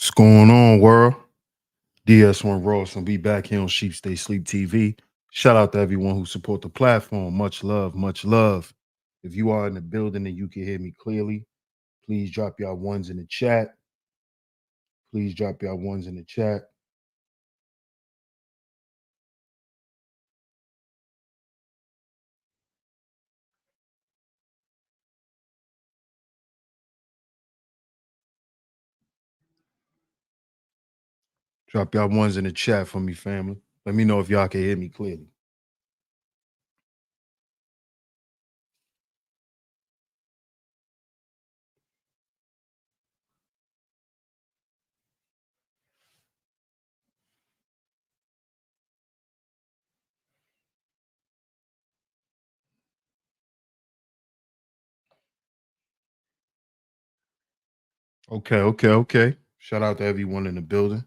What's going on, world? DS1 Ross, and we back here on Sheep Stay Sleep TV. Shout out to everyone who support the platform. Much love, much love. If you are in the building and you can hear me clearly, please drop your ones in the chat. Please drop your ones in the chat. Drop your ones in the chat for me, family. Let me know if y'all can hear me clearly. Okay. Shout out to everyone in the building.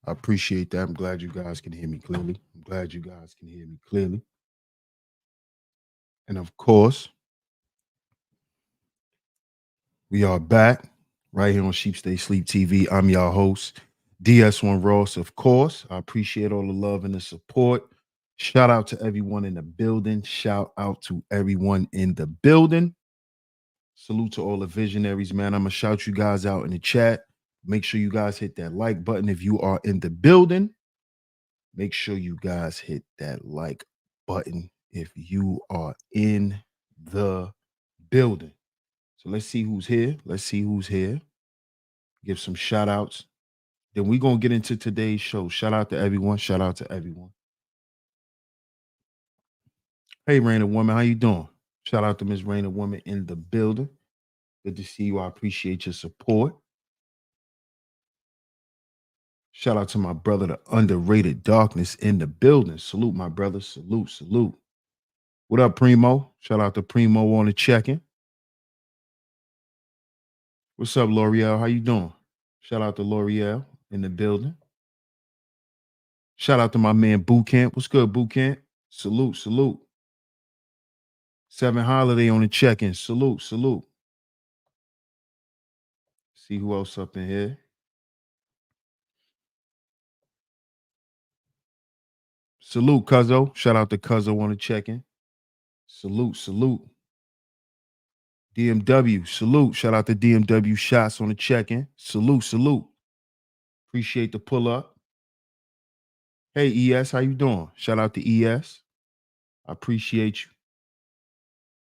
I appreciate that. I'm glad you guys can hear me clearly. And of course, we are back right here on Sheep Stay Sleep TV. I'm your host, DS1 Ross. Of course, I appreciate all the love and the support. Shout out to everyone in the building. Salute to all the visionaries, man. I'm going to shout you guys out in the chat. Make sure you guys hit that like button if you are in the building. Make sure you guys hit that like button if you are in the building. So let's see who's here. Give some shout outs. Then we're going to get into today's show. Shout out to everyone. Hey, Raina Woman, how you doing? Shout out to Miss Raina Woman in the building. Good to see you. I appreciate your support. Shout out to my brother, the underrated darkness in the building. Salute, my brother. Salute. What up, Primo? Shout out to Primo on the check-in. What's up, L'Oreal? How you doing? Shout out to L'Oreal in the building. Shout out to my man, Boot Camp. What's good, Boot Camp? Salute. Seven Holiday on the check-in. Salute. See who else up in here. Salute, Cuzzo. Shout out to Cuzzo on the check-in. Salute. DMW. Salute. Shout out to DMW Shots on the check-in. Salute. Appreciate the pull-up. Hey, ES, how you doing? Shout out to ES. I appreciate you.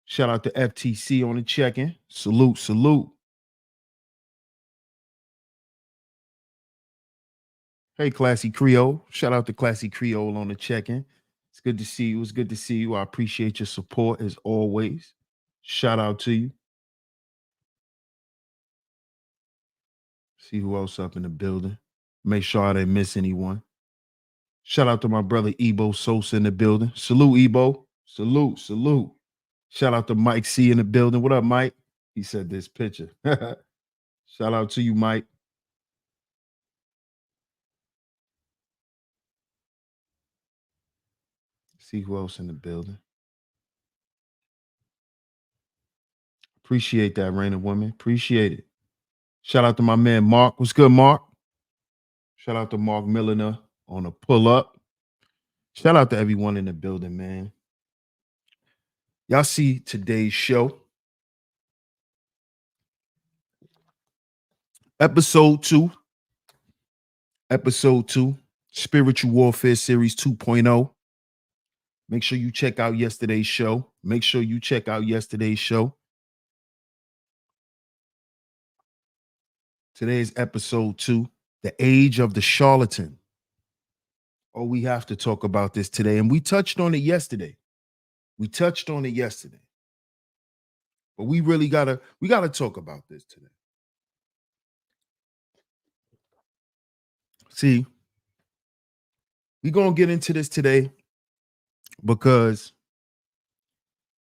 Shout out to FTC on the check-in. Salute. Hey, Classy Creole. Shout out to Classy Creole on the check-in. It's good to see you. I appreciate your support as always. Shout out to you. See who else up in the building. Make sure I didn't miss anyone. Shout out to my brother Ebo Sosa in the building. Salute, Ebo. Salute. Shout out to Mike C in the building. What up, Mike? He said this picture. Shout out to you, Mike. See who else in the building. Appreciate that, Raina Woman. Appreciate it. Shout out to my man Mark. What's good, Mark? Shout out to Mark Milliner on a pull-up. Shout out to everyone in the building, man. Y'all see today's show. Episode 2. Spiritual Warfare Series 2.0. Make sure you check out yesterday's show. Today's episode 2, The Age of the Charlatan. Oh, we have to talk about this today. And we touched on it yesterday. But we really gotta talk about this today. See, we're gonna get into this today because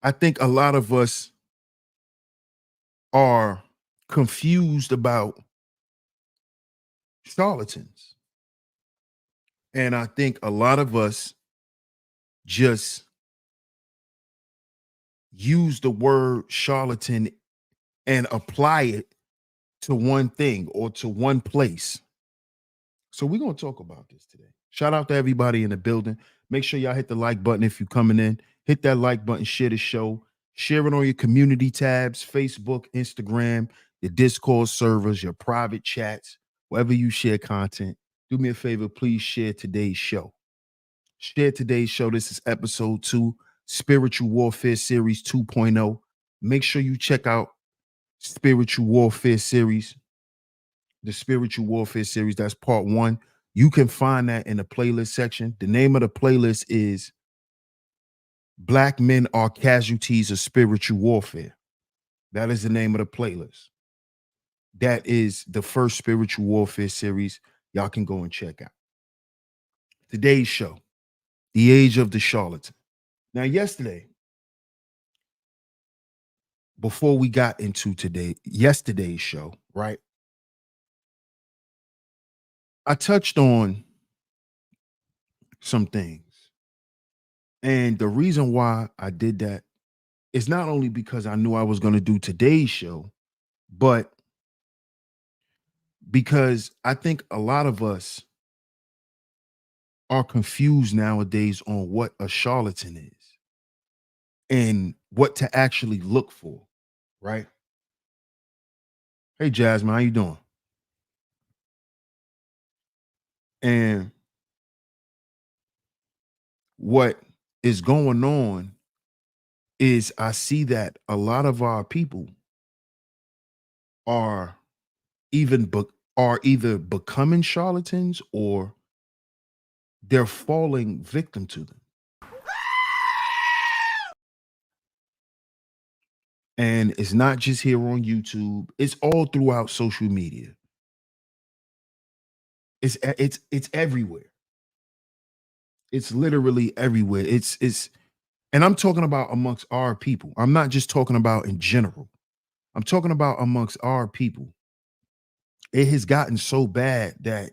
I think a lot of us are confused about charlatans. And I think a lot of us just use the word charlatan and apply it to one thing or to one place. So we're going to talk about this today. Shout out to everybody in the building. Make sure y'all hit the like button if you're coming in. Hit that like button, share the show, share it on your community tabs, Facebook, Instagram, the Discord servers, your private chats, wherever you share content. Do me a favor, please share today's show. Share today's show. This is episode 2, Spiritual Warfare Series 2.0. Make sure you check out Spiritual Warfare Series, the Spiritual Warfare Series. That's part 1. You can find that in the playlist section. The name of the playlist is Black Men Are Casualties of Spiritual Warfare. That is the name of the playlist. That is the first Spiritual Warfare series. Y'all can go and check out. Today's show, The Age of the Charlatan. Now, yesterday, before we got into yesterday's show, right? I touched on some things. And the reason why I did that is not only because I knew I was going to do today's show, but because I think a lot of us are confused nowadays on what a charlatan is and what to actually look for, right? Hey, Jasmine, how you doing? And what is going on is I see that a lot of our people are either becoming charlatans or they're falling victim to them. And it's not just here on YouTube, it's all throughout social media. It's everywhere. It's literally everywhere. It's and I'm talking about amongst our people. I'm not just talking about in general. I'm talking about amongst our people. It has gotten so bad that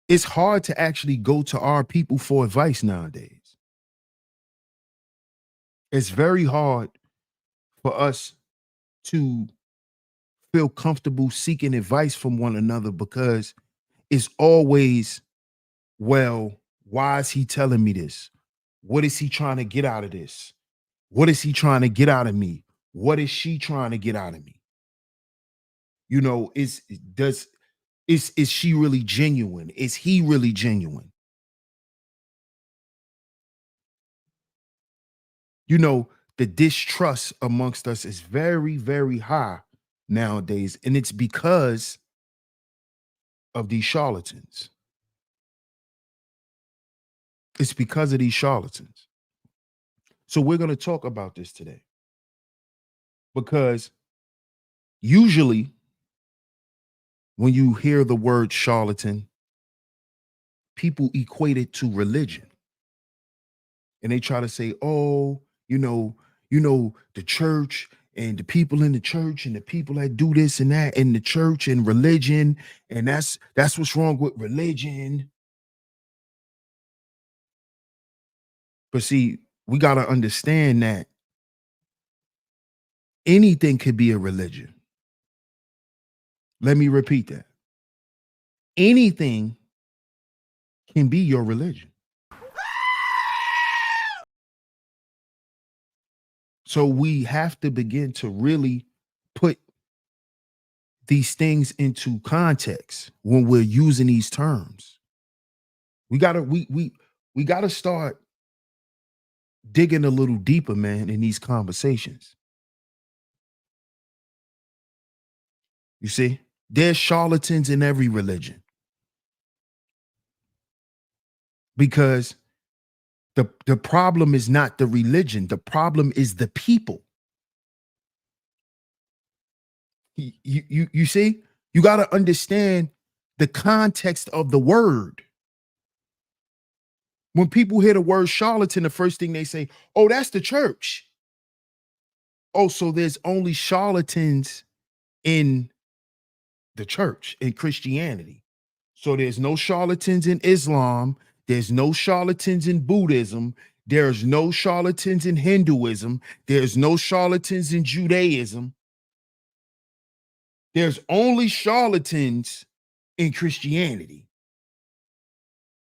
it's hard to actually go to our people for advice nowadays. It's very hard for us to feel comfortable seeking advice from one another because it's always, well, why is he telling me this? What is he trying to get out of this? What is he trying to get out of me? What is she trying to get out of me? You know, is she really genuine? Is he really genuine? You know, the distrust amongst us is very, very high nowadays, and it's because of these charlatans. It's because of these charlatans. So we're going to talk about this today because usually when you hear the word charlatan, people equate it to religion. And they try to say, oh, you know, the church and the people in the church and the people that do this and that in the church and religion. And that's what's wrong with religion. But see, we got to understand that anything could be a religion. Let me repeat that. Anything can be your religion. So we have to begin to really put these things into context when we're using these terms. We gotta start digging a little deeper, man, in these conversations. You see, there's charlatans in every religion because the problem is not the religion. The problem is the people. You see, you got to understand the context of the word. When people hear the word charlatan, the first thing they say, oh, that's the church. Oh, so there's only charlatans in the church, in Christianity. So there's no charlatans in Islam. There's no charlatans in Buddhism. There's no charlatans in Hinduism. There's no charlatans in Judaism. There's only charlatans in Christianity.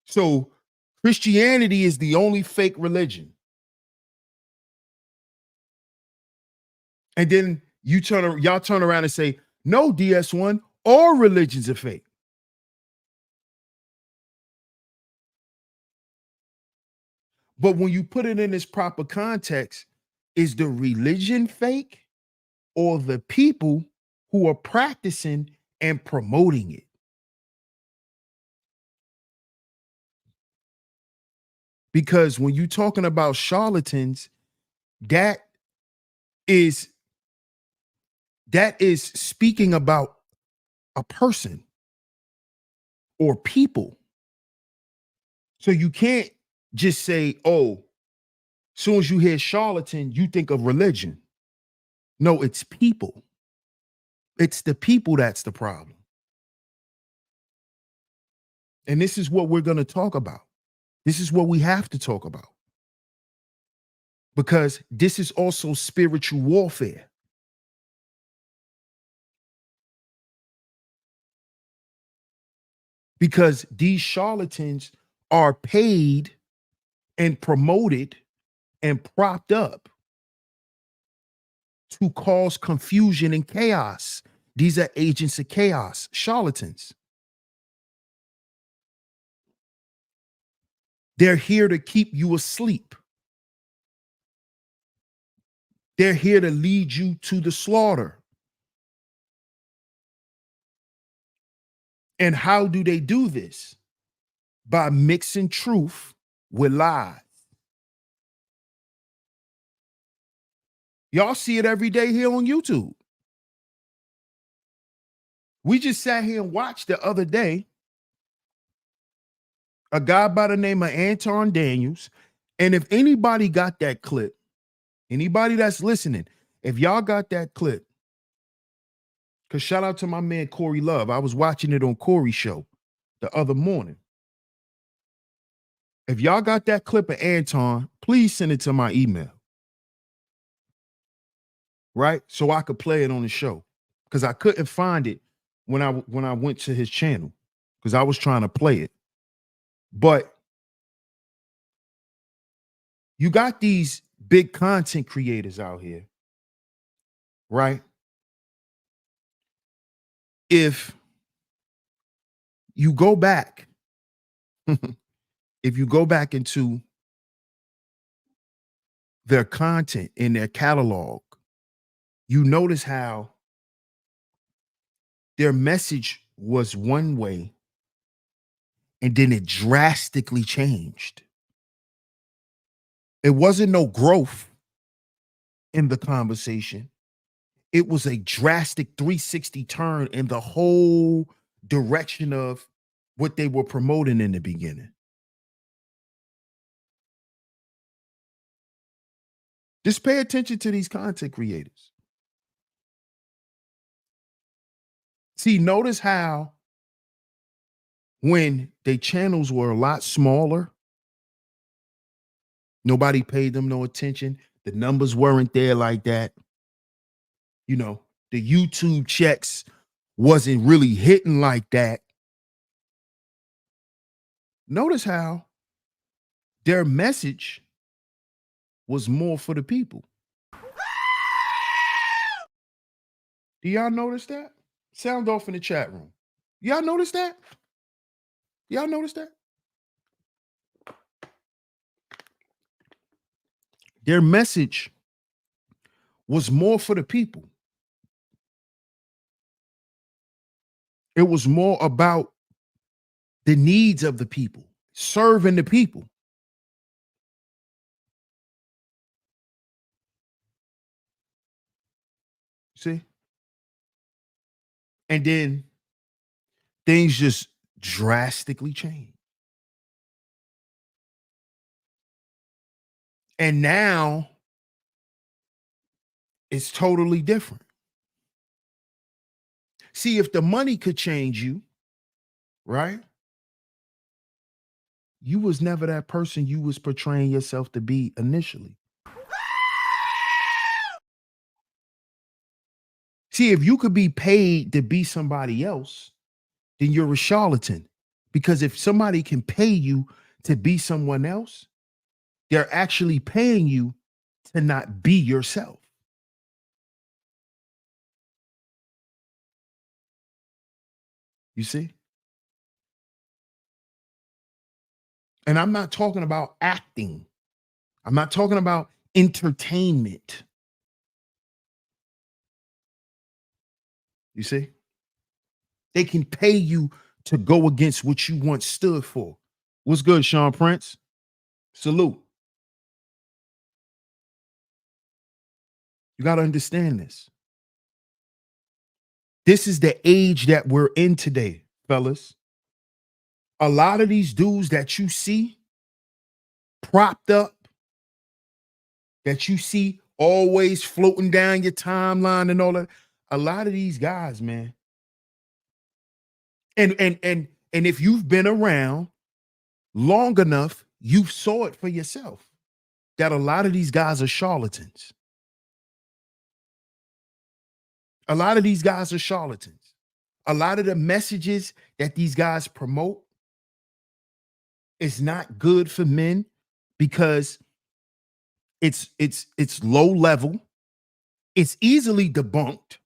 So Christianity is the only fake religion. And then y'all turn around and say, no, DS1, all religions are fake. But when you put it in its proper context, is the religion fake or the people who are practicing and promoting it? Because when you're talking about charlatans, that is speaking about a person or people. So you can't just say, oh, as soon as you hear charlatan, you think of religion. No, it's people. It's the people that's the problem. And this is what we're going to talk about. This is what we have to talk about. Because this is also spiritual warfare. Because these charlatans are paid and promoted and propped up to cause confusion and chaos. These are agents of chaos, charlatans. They're here to keep you asleep. They're here to lead you to the slaughter. And how do they do this? By mixing truth with lies. Y'all see it every day here on YouTube. We just sat here and watched the other day a guy by the name of Anton Daniels. And if anybody got that clip, anybody that's listening, if y'all got that clip, because shout out to my man Corey Love. I was watching it on Corey's show the other morning. If y'all got that clip of Anton, please send it to my email. Right? So I could play it on the show. Because I couldn't find it when I went to his channel. Because I was trying to play it. But you got these big content creators out here, right? If you go back, if you go back into their content in their catalog, you notice how their message was one way and then it drastically changed. It wasn't no growth in the conversation. It was a drastic 360 turn in the whole direction of what they were promoting in the beginning. Just pay attention to these content creators. See, notice how when their channels were a lot smaller, nobody paid them no attention. The numbers weren't there like that. You know, the YouTube checks wasn't really hitting like that. Notice how their message was more for the people. Do y'all notice that? Sound off in the chat room. Y'all notice that? Y'all notice that? Their message was more for the people. It was more about the needs of the people, serving the people. See? And then things just drastically change. And now it's totally different. See, if the money could change you, right? You was never that person you was portraying yourself to be initially. See, if you could be paid to be somebody else, then you're a charlatan. Because if somebody can pay you to be someone else, they're actually paying you to not be yourself. You see? And I'm not talking about acting. I'm not talking about entertainment. You see? They can pay you to go against what you once stood for. What's good, Sean Prince? Salute. You got to understand this. This is the age that we're in today, fellas. A lot of these dudes that you see propped up, that you see always floating down your timeline and all that, a lot of these guys, man. And if you've been around long enough, you saw it for yourself that a lot of these guys are charlatans. A lot of these guys are charlatans. A lot of the messages that these guys promote is not good for men because it's low level. It's easily debunked.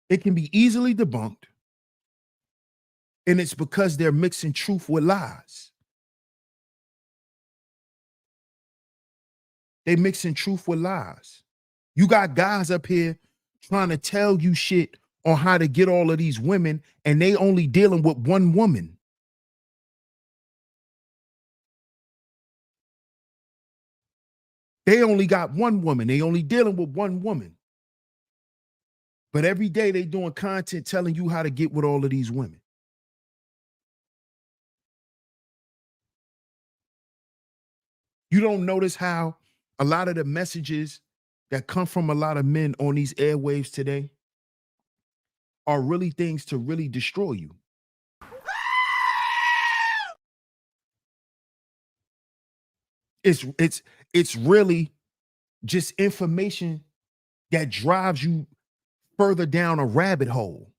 It can be easily debunked. And it's because they're mixing truth with lies. They mixing truth with lies. You got guys up here trying to tell you shit on how to get all of these women, and they only dealing with one woman. They only got one woman. They only dealing with one woman. But every day they doing content telling you how to get with all of these women. You don't notice how a lot of the messages that come from a lot of men on these airwaves today are really things to really destroy you. It's really just information that drives you further down a rabbit hole.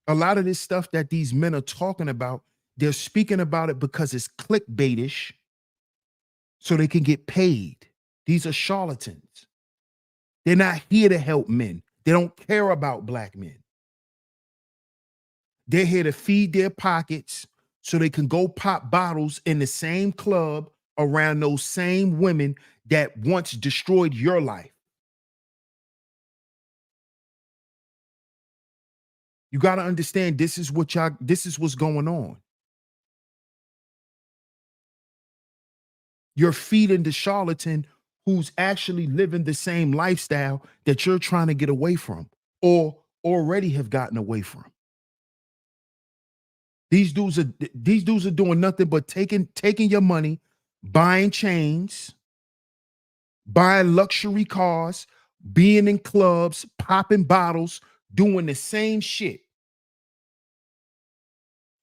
A lot of this stuff that these men are talking about, they're speaking about it because it's clickbaitish so they can get paid. These are charlatans. They're not here to help men. They don't care about black men. They're here to feed their pockets so they can go pop bottles in the same club around those same women that once destroyed your life. You got to understand this is what's going on. You're feeding the charlatan who's actually living the same lifestyle that you're trying to get away from or already have gotten away from. These dudes are doing nothing but taking your money, buying chains, buying luxury cars, being in clubs, popping bottles, doing the same shit,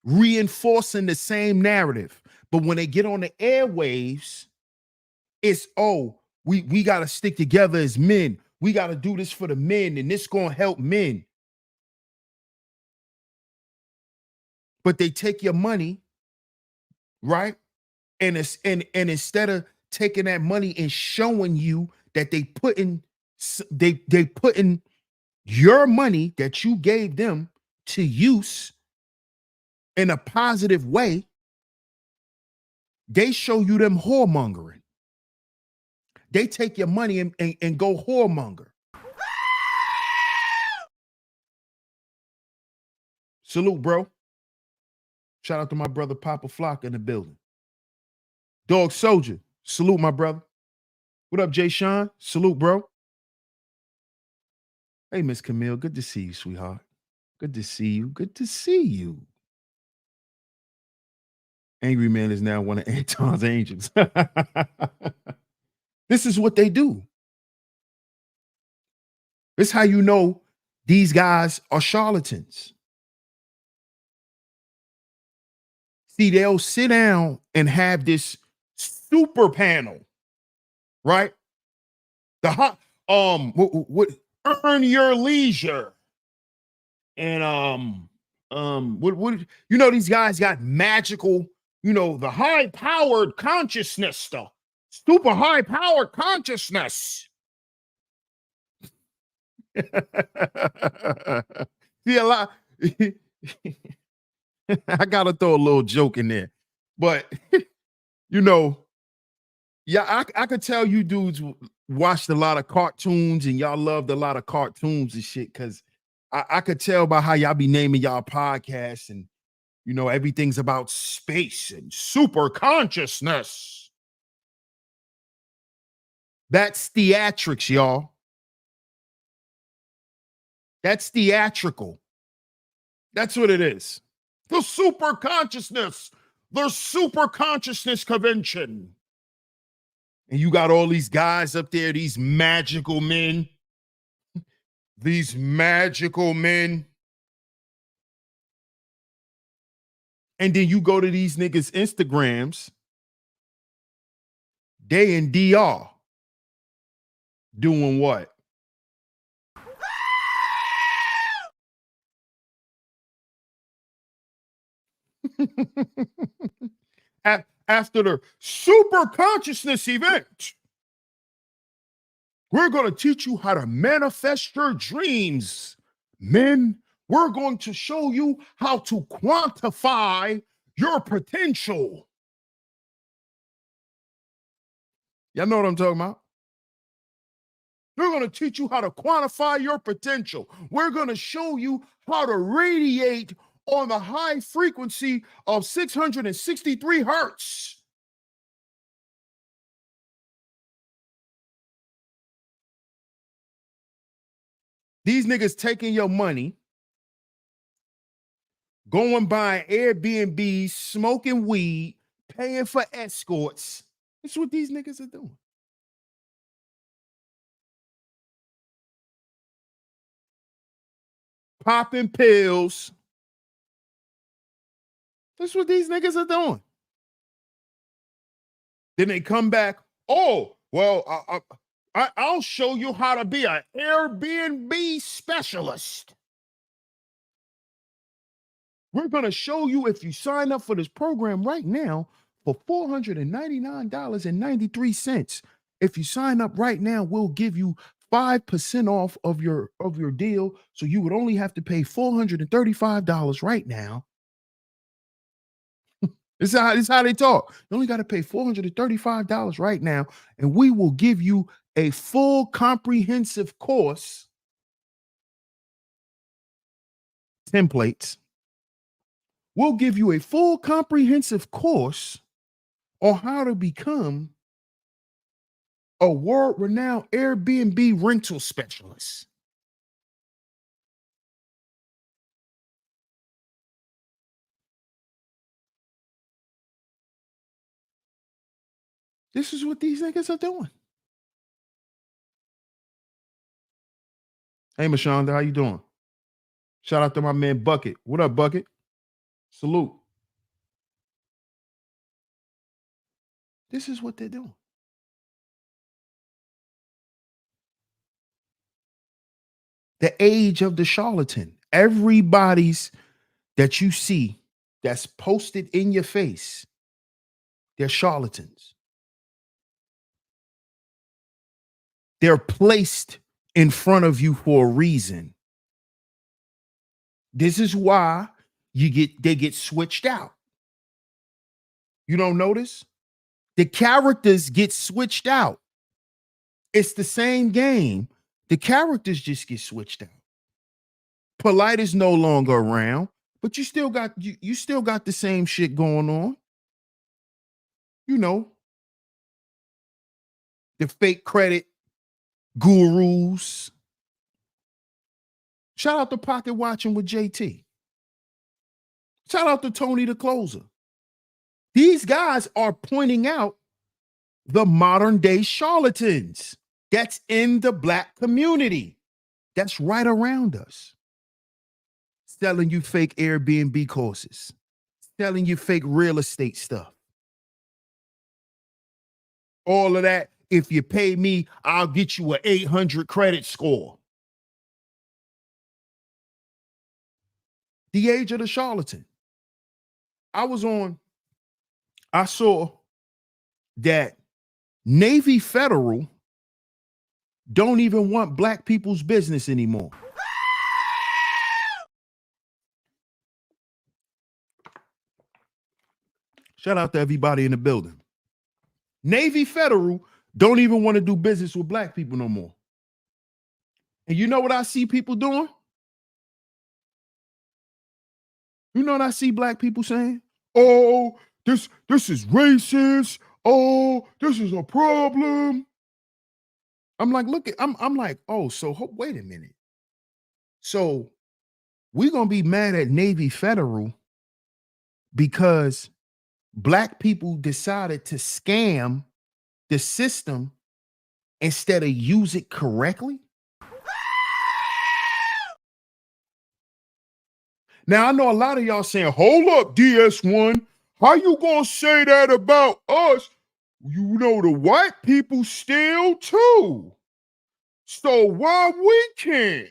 reinforcing the same narrative. But when they get on the airwaves, it's, oh, we got to stick together as men. We got to do this for the men, and this going to help men. But they take your money, right? And instead of taking that money and showing you that they putting your money that you gave them to use in a positive way, they show you them whoremongering. They take your money and go whoremonger. Salute, bro. Shout out to my brother Papa Flock in the building. Dog Soldier, salute, my brother. What up, Jay Sean? Salute, bro. Hey, Miss Camille, good to see you, sweetheart. Good to see you. Good to see you. Angry Man is now one of Anton's angels. This is what they do. This is how you know these guys are charlatans. See, they'll sit down and have this super panel, right? The hot, what Earn your leisure. And what you know, these guys got magical, you know, the high-powered consciousness, the super high-powered consciousness. See a lot. I gotta throw a little joke in there, but you know, yeah, I could tell you dudes watched a lot of cartoons and y'all loved a lot of cartoons and shit because I could tell by how y'all be naming y'all podcasts and you know everything's about space and super consciousness. That's theatrics, y'all. That's theatrical. That's what it is. The super consciousness, the super consciousness convention. And you got all these guys up there, these magical men. These magical men. And then you go to these niggas' Instagrams, they in DR doing what? After the super consciousness event, we're going to teach you how to manifest your dreams. Men, we're going to show you how to quantify your potential. Y'all know what I'm talking about? We're going to teach you how to quantify your potential. We're going to show you how to radiate on the high frequency of 663 hertz. These niggas taking your money, going buying Airbnb, smoking weed, paying for escorts. That's what these niggas are doing. Popping pills. That's what these niggas are doing. Then they come back. Oh, well, I'll show you how to be an Airbnb specialist. We're going to show you if you sign up for this program right now for $499.93. If you sign up right now, we'll give you 5% off of your deal. So you would only have to pay $435 right now. This is how they talk. You only got to pay $435 right now, and we will give you a full comprehensive course, templates. We'll give you a full comprehensive course on how to become a world-renowned Airbnb rental specialist. This is what these niggas are doing. Hey, Mashonda, how you doing? Shout out to my man Bucket. What up, Bucket? Salute. This is what they're doing. The age of the charlatan. Everybody's that you see that's posted in your face, they're charlatans. They're placed in front of you for a reason. This is why they get switched out. You don't notice? The characters get switched out. It's the same game. The characters just get switched out. Polite is no longer around, but you still got the same shit going on. You know, the fake credit gurus. Shout out to Pocket Watching with JT. Shout out to Tony the Closer. These guys are pointing out the modern day charlatans that's in the Black community. That's right around us. Selling you fake Airbnb courses, selling you fake real estate stuff. All of that. If you pay me, I'll get you an 800 credit score. The age of the charlatan. I saw that Navy Federal don't even want black people's business anymore. Shout out to everybody in the building. Navy Federal don't even want to do business with black people no more. And you know what I see people doing? You know what I see black people saying? Oh, this is racist. Oh, this is a problem. I'm like, I'm like, oh, so wait a minute. So we're gonna be mad at Navy Federal because black people decided to scam the system instead of use it correctly? Now, I know a lot of y'all saying, hold up, DS1. How you gonna say that about us? You know the white people steal too. So why we can't?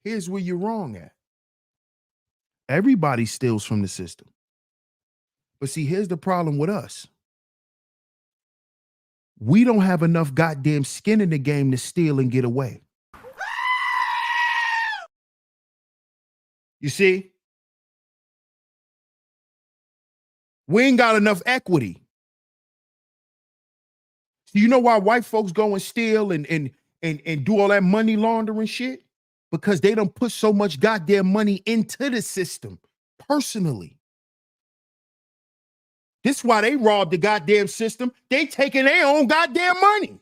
Here's where you're wrong at. Everybody steals from the system. But see, here's the problem with us. We don't have enough goddamn skin in the game to steal and get away. You see? We ain't got enough equity. So you know why white folks go and steal and do all that money laundering shit? Because they don't put so much goddamn money into the system personally. This is why they robbed the goddamn system. They taking their own goddamn money.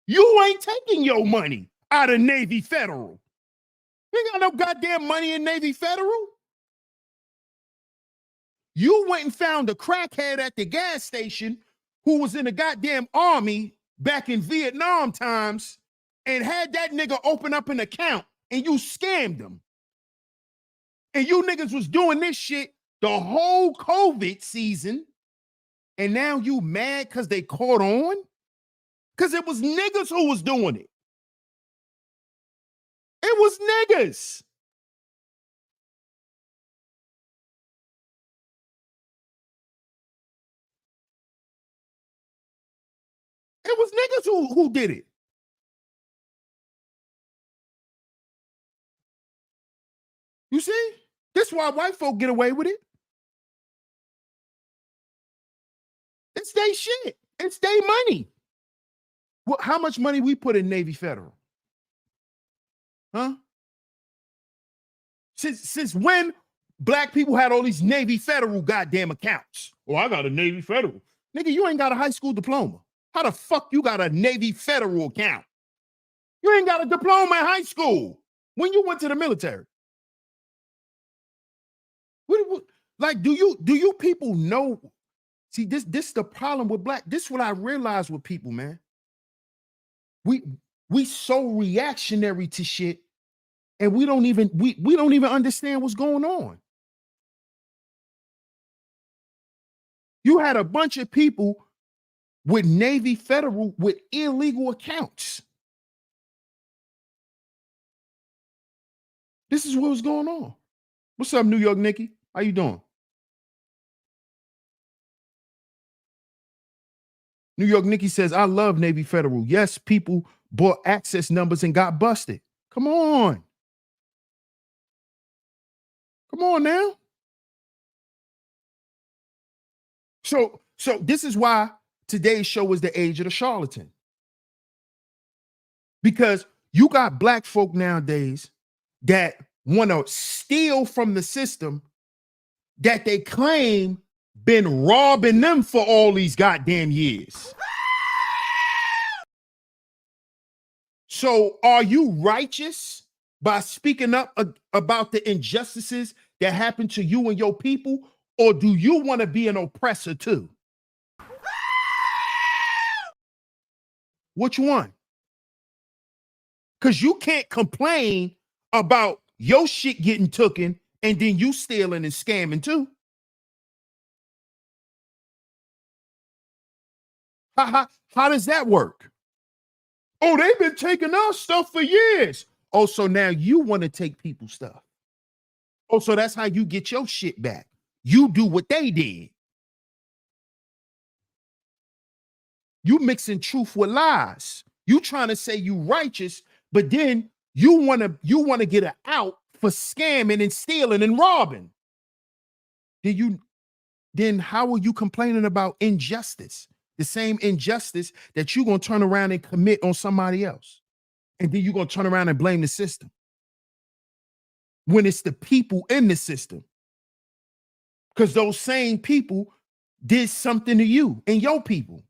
You ain't taking your money out of Navy Federal. You ain't got no goddamn money in Navy Federal. You went and found a crackhead at the gas station who was in the goddamn army back in Vietnam times and had that nigga open up an account and you scammed him. And you niggas was doing this shit the whole COVID season. And now you mad because they caught on? Because it was niggas who was doing it. It was niggas. It was niggas who did it. You see? This is why white folk get away with it. It's their shit. It's their money. Well, how much money we put in Navy Federal? Huh? Since when black people had all these Navy Federal goddamn accounts? Oh, I got a Navy Federal. Nigga, you ain't got a high school diploma. How the fuck you got a Navy Federal account? You ain't got a diploma in high school when you went to the military. Like, do you people know? See, this is the problem with black. This is what I realize with people, man. We so reactionary to shit, and we don't even understand what's going on. You had a bunch of people with Navy Federal with illegal accounts. This is what was going on. What's up, New York Nikki? How you doing? New York Nikki says, I love Navy Federal. Yes, people bought access numbers and got busted. Come on. Come on now. So this is why today's show is the age of the charlatan. Because you got black folk nowadays that want to steal from the system that they claim been robbing them for all these goddamn years. So are you righteous by speaking up about the injustices that happen to you and your people, or do you want to be an oppressor too? Which one? Because you can't complain about your shit getting taken and then you stealing and scamming too. How does that work? Oh, they've been taking our stuff for years. Oh, so now you want to take people's stuff. Oh, so that's how you get your shit back. You do what they did. You mixing truth with lies. You trying to say you righteous, but then you want to get an out for scamming and stealing and robbing. Then how are you complaining about injustice? The same injustice that you're going to turn around and commit on somebody else. And then you're going to turn around and blame the system. When it's the people in the system. Because those same people did something to you and your people.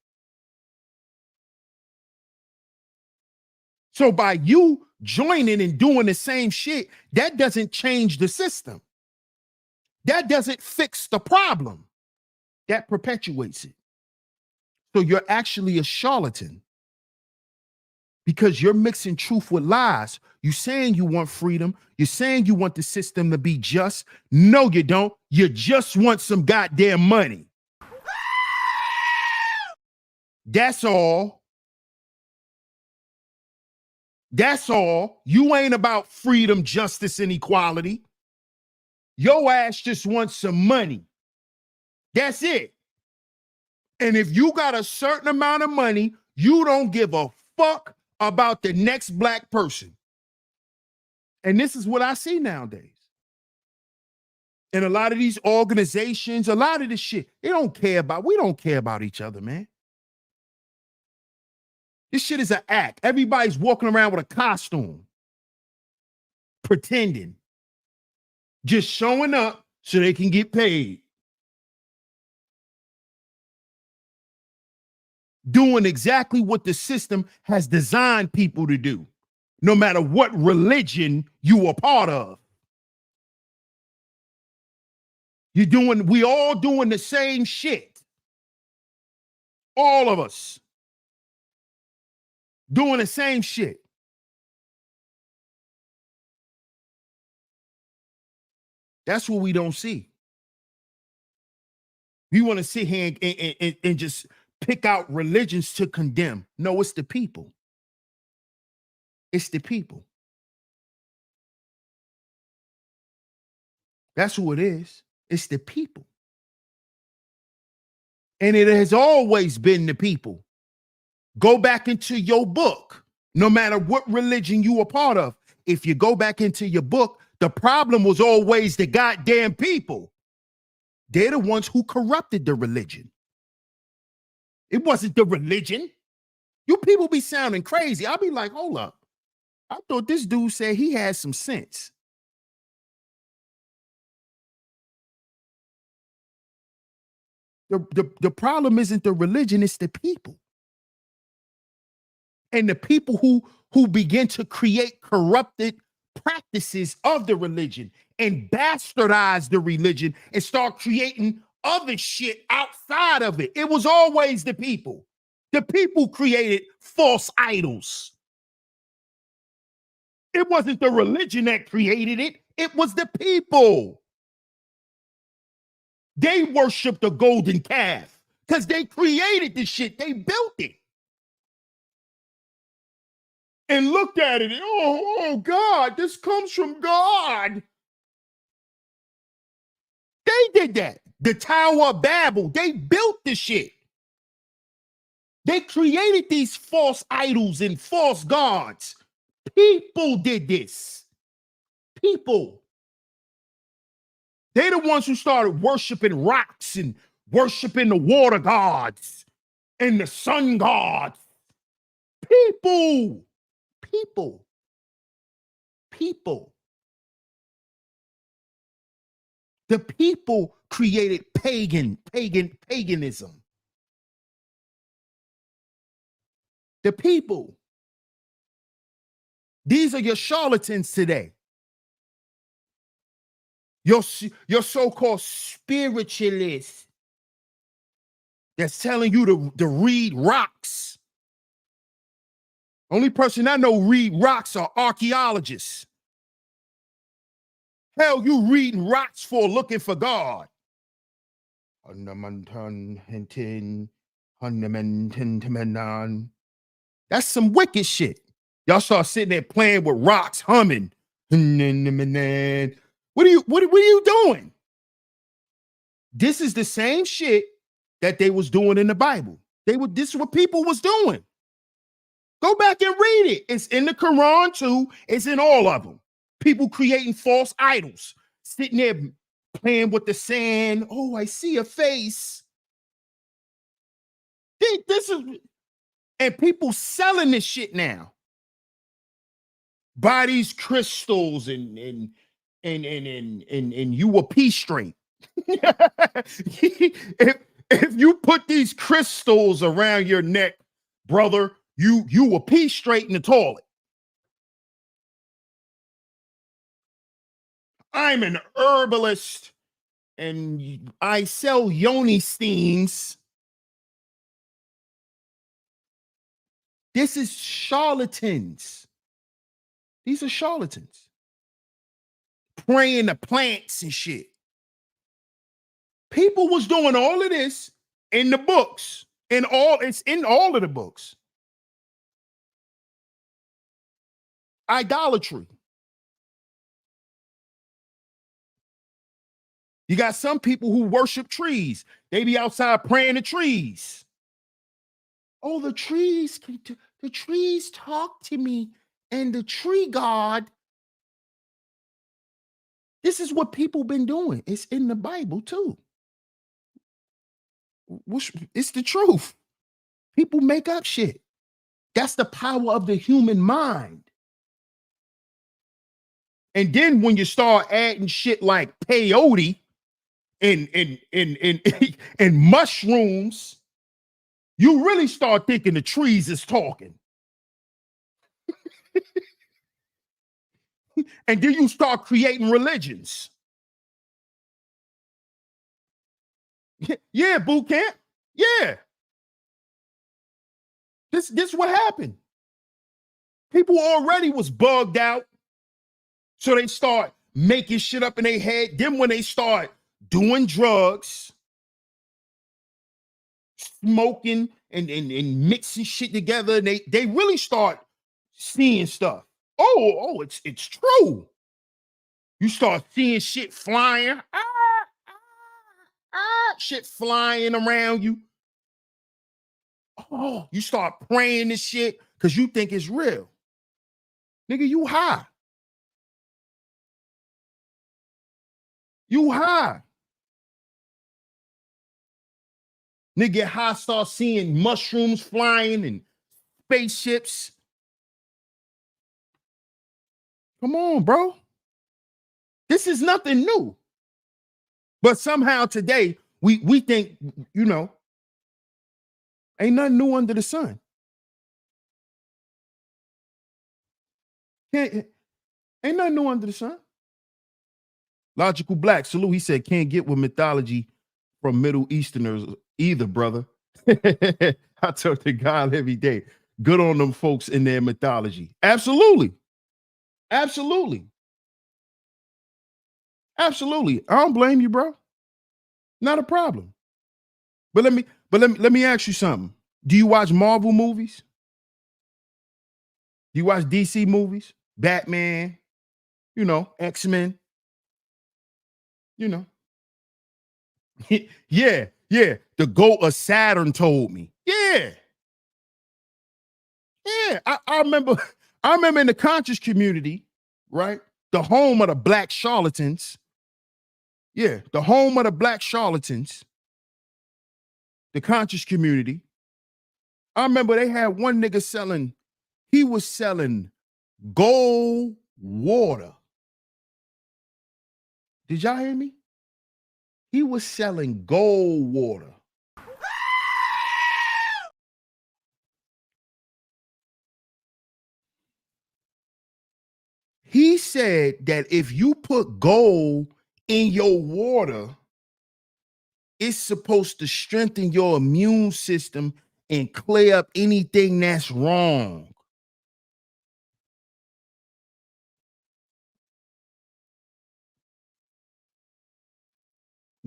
So by you joining and doing the same shit, that doesn't change the system. That doesn't fix the problem. That perpetuates it. So you're actually a charlatan because you're mixing truth with lies. You're saying you want freedom. You're saying you want the system to be just. No, you don't. You just want some goddamn money. That's all. That's all. You ain't about freedom, justice, and equality. Your ass just wants some money. That's it. And if you got a certain amount of money, you don't give a fuck about the next black person. And this is what I see nowadays. And a lot of these organizations, a lot of this shit, we don't care about each other, man. This shit is an act. Everybody's walking around with a costume, pretending, just showing up so they can get paid. Doing exactly what the system has designed people to do, no matter what religion you are part of. We all doing the same shit. All of us doing the same shit. That's what we don't see. We want to sit here and just pick out religions to condemn. No, it's the people. It's the people. That's who it is. It's the people. And it has always been the people. Go back into your book, no matter what religion you were part of. If you go back into your book, the problem was always the goddamn people. They're the ones who corrupted the religion. It wasn't the religion. You people be sounding crazy. I'll be like, hold up. I thought this dude said he had some sense. The problem isn't the religion, it's the people. And the people who begin to create corrupted practices of the religion and bastardize the religion and start creating other shit outside of it. It was always the people. The people created false idols. It wasn't the religion that created it. It was the people. They worshiped the golden calf because they created the shit. They built it. And looked at it. Oh, God, this comes from God. They did that. The Tower of Babel, they built the shit. They created these false idols and false gods. People did this. People. They're the ones who started worshiping rocks and worshiping the water gods and the sun gods. People. People. People. The people created paganism. The people. These are your charlatans today. Your so-called spiritualists that's telling you to read rocks. Only person I know read rocks are archaeologists. Hell, you reading rocks for looking for God. That's some wicked shit. Y'all start sitting there playing with rocks, humming. What are you doing? This is the same shit that they was doing in the Bible. This is what people was doing. Go back and read it. It's in the Quran too. It's in all of them. People creating false idols, sitting there playing with the sand. Oh, I see a face. This is, and people selling this shit now. Buy these crystals and you a pee straight. if you put these crystals around your neck, brother, you will pee straight in the toilet. I'm an herbalist and I sell yoni steams. This is charlatans. These are charlatans. Praying to plants and shit. People was doing all of this in the books. It's in all of the books. Idolatry. You got some people who worship trees. They be outside praying to trees. Oh, the trees talk to me, and the tree god. This is what people been doing. It's in the Bible too. It's the truth. People make up shit. That's the power of the human mind. And then when you start adding shit like peyote and mushrooms, you really start thinking the trees is talking. And then you start creating religions. Yeah, boot camp. Yeah. This what happened. People already was bugged out. So they start making shit up in their head. Then when they start doing drugs, smoking and mixing shit together, and they really start seeing stuff. Oh, it's true. You start seeing shit flying. Shit flying around you. Oh, you start praying this shit because you think it's real. Nigga, you high. You high. Nigga get high, start seeing mushrooms flying and spaceships. Come on, bro. This is nothing new. But somehow today, we think, ain't nothing new under the sun. Ain't nothing new under the sun. Logical Black, salute. He said, can't get with mythology from Middle Easterners either, brother. I talk to God every day. Good on them folks in their mythology. Absolutely. Absolutely. Absolutely. I don't blame you, bro. Not a problem. But let me ask you something. Do you watch Marvel movies? Do you watch DC movies? Batman, X-Men, yeah. The goat of Saturn told me. Yeah. I remember in the conscious community, right? The home of the black charlatans. Yeah, the home of the black charlatans, the conscious community. I remember they had one nigga selling gold water. Did y'all hear me? He was selling gold water. He said that if you put gold in your water, it's supposed to strengthen your immune system and clear up anything that's wrong.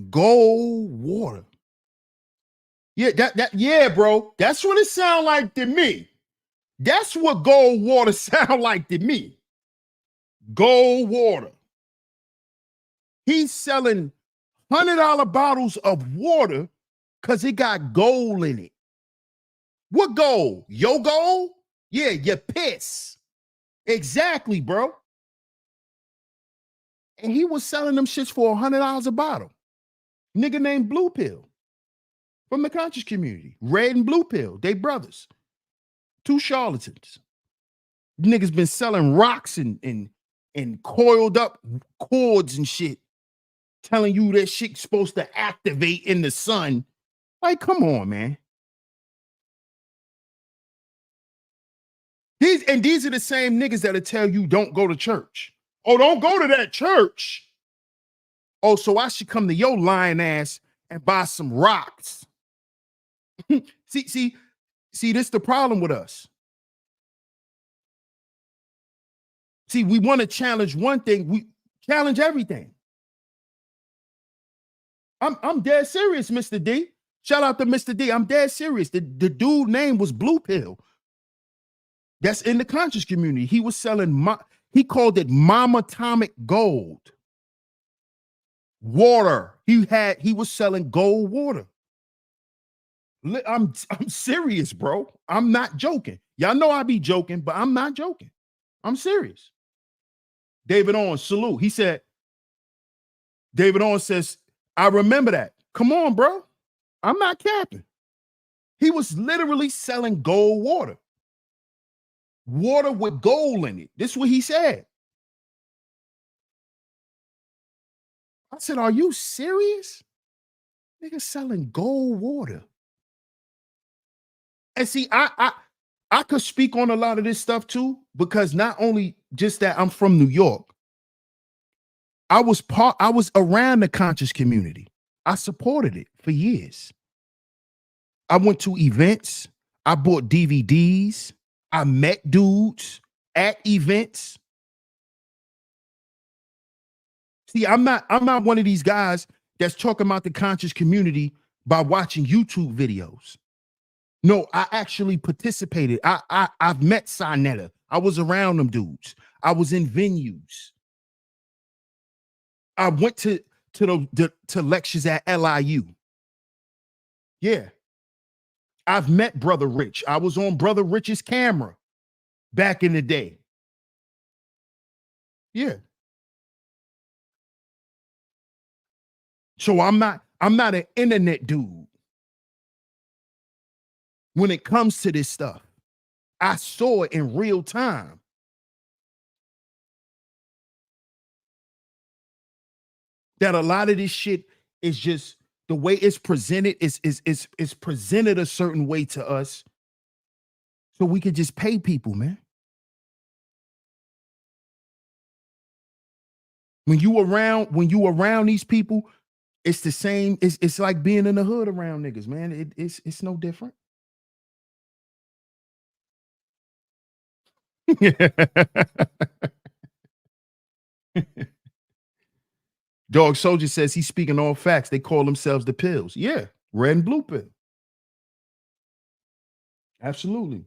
Gold water. Yeah, yeah, bro. That's what it sounds like to me. That's what gold water sound like to me. Gold water. He's selling $100 bottles of water because it got gold in it. What gold? Your gold? Yeah, your piss. Exactly, bro. And he was selling them shits for $100 a bottle. Nigga named Blue Pill from the conscious community. Red and Blue Pill, they brothers. Two charlatans. Niggas been selling rocks and coiled up cords and shit, telling you that shit's supposed to activate in the sun. Like, come on, man. These are the same niggas that'll tell you don't go to church. Oh, don't go to that church. Oh, so I should come to your lying ass and buy some rocks. see, this the problem with us. See, we want to challenge one thing, we challenge everything. I'm dead serious, Mr. D. Shout out to Mr. D. I'm dead serious. The dude name was Blue Pill. That's in the conscious community. He was selling, he called it Mama-tomic gold. Water. He was selling gold water. I'm serious, bro. I'm not joking. Y'all know I be joking, but I'm not joking. I'm serious. David Owens, salute. He said, David Owens says, I remember that. Come on, bro. I'm not capping. He was literally selling gold water. Water with gold in it. This is what he said. I said, are you serious? Nigga selling gold water. And see, I could speak on a lot of this stuff too, because not only just that I'm from New York, I was around the conscious community. I supported it for years. I went to events. I bought DVDs. I met dudes at events. See, I'm not one of these guys that's talking about the conscious community by watching YouTube videos. No, I actually participated. I've met Sinetta. I was around them dudes. I was in venues. I went to lectures at LIU. Yeah. I've met Brother Rich. I was on Brother Rich's camera back in the day. Yeah. So I'm not an internet dude. When it comes to this stuff, I saw it in real time. That a lot of this shit is just the way it's presented is presented a certain way to us, so we could just pay people, man. When you around these people, it's the same. It's like being in the hood around niggas, man. It's no different. Dog Soldier says he's speaking all facts. They call themselves the pills. Yeah, red and blue pill. Absolutely.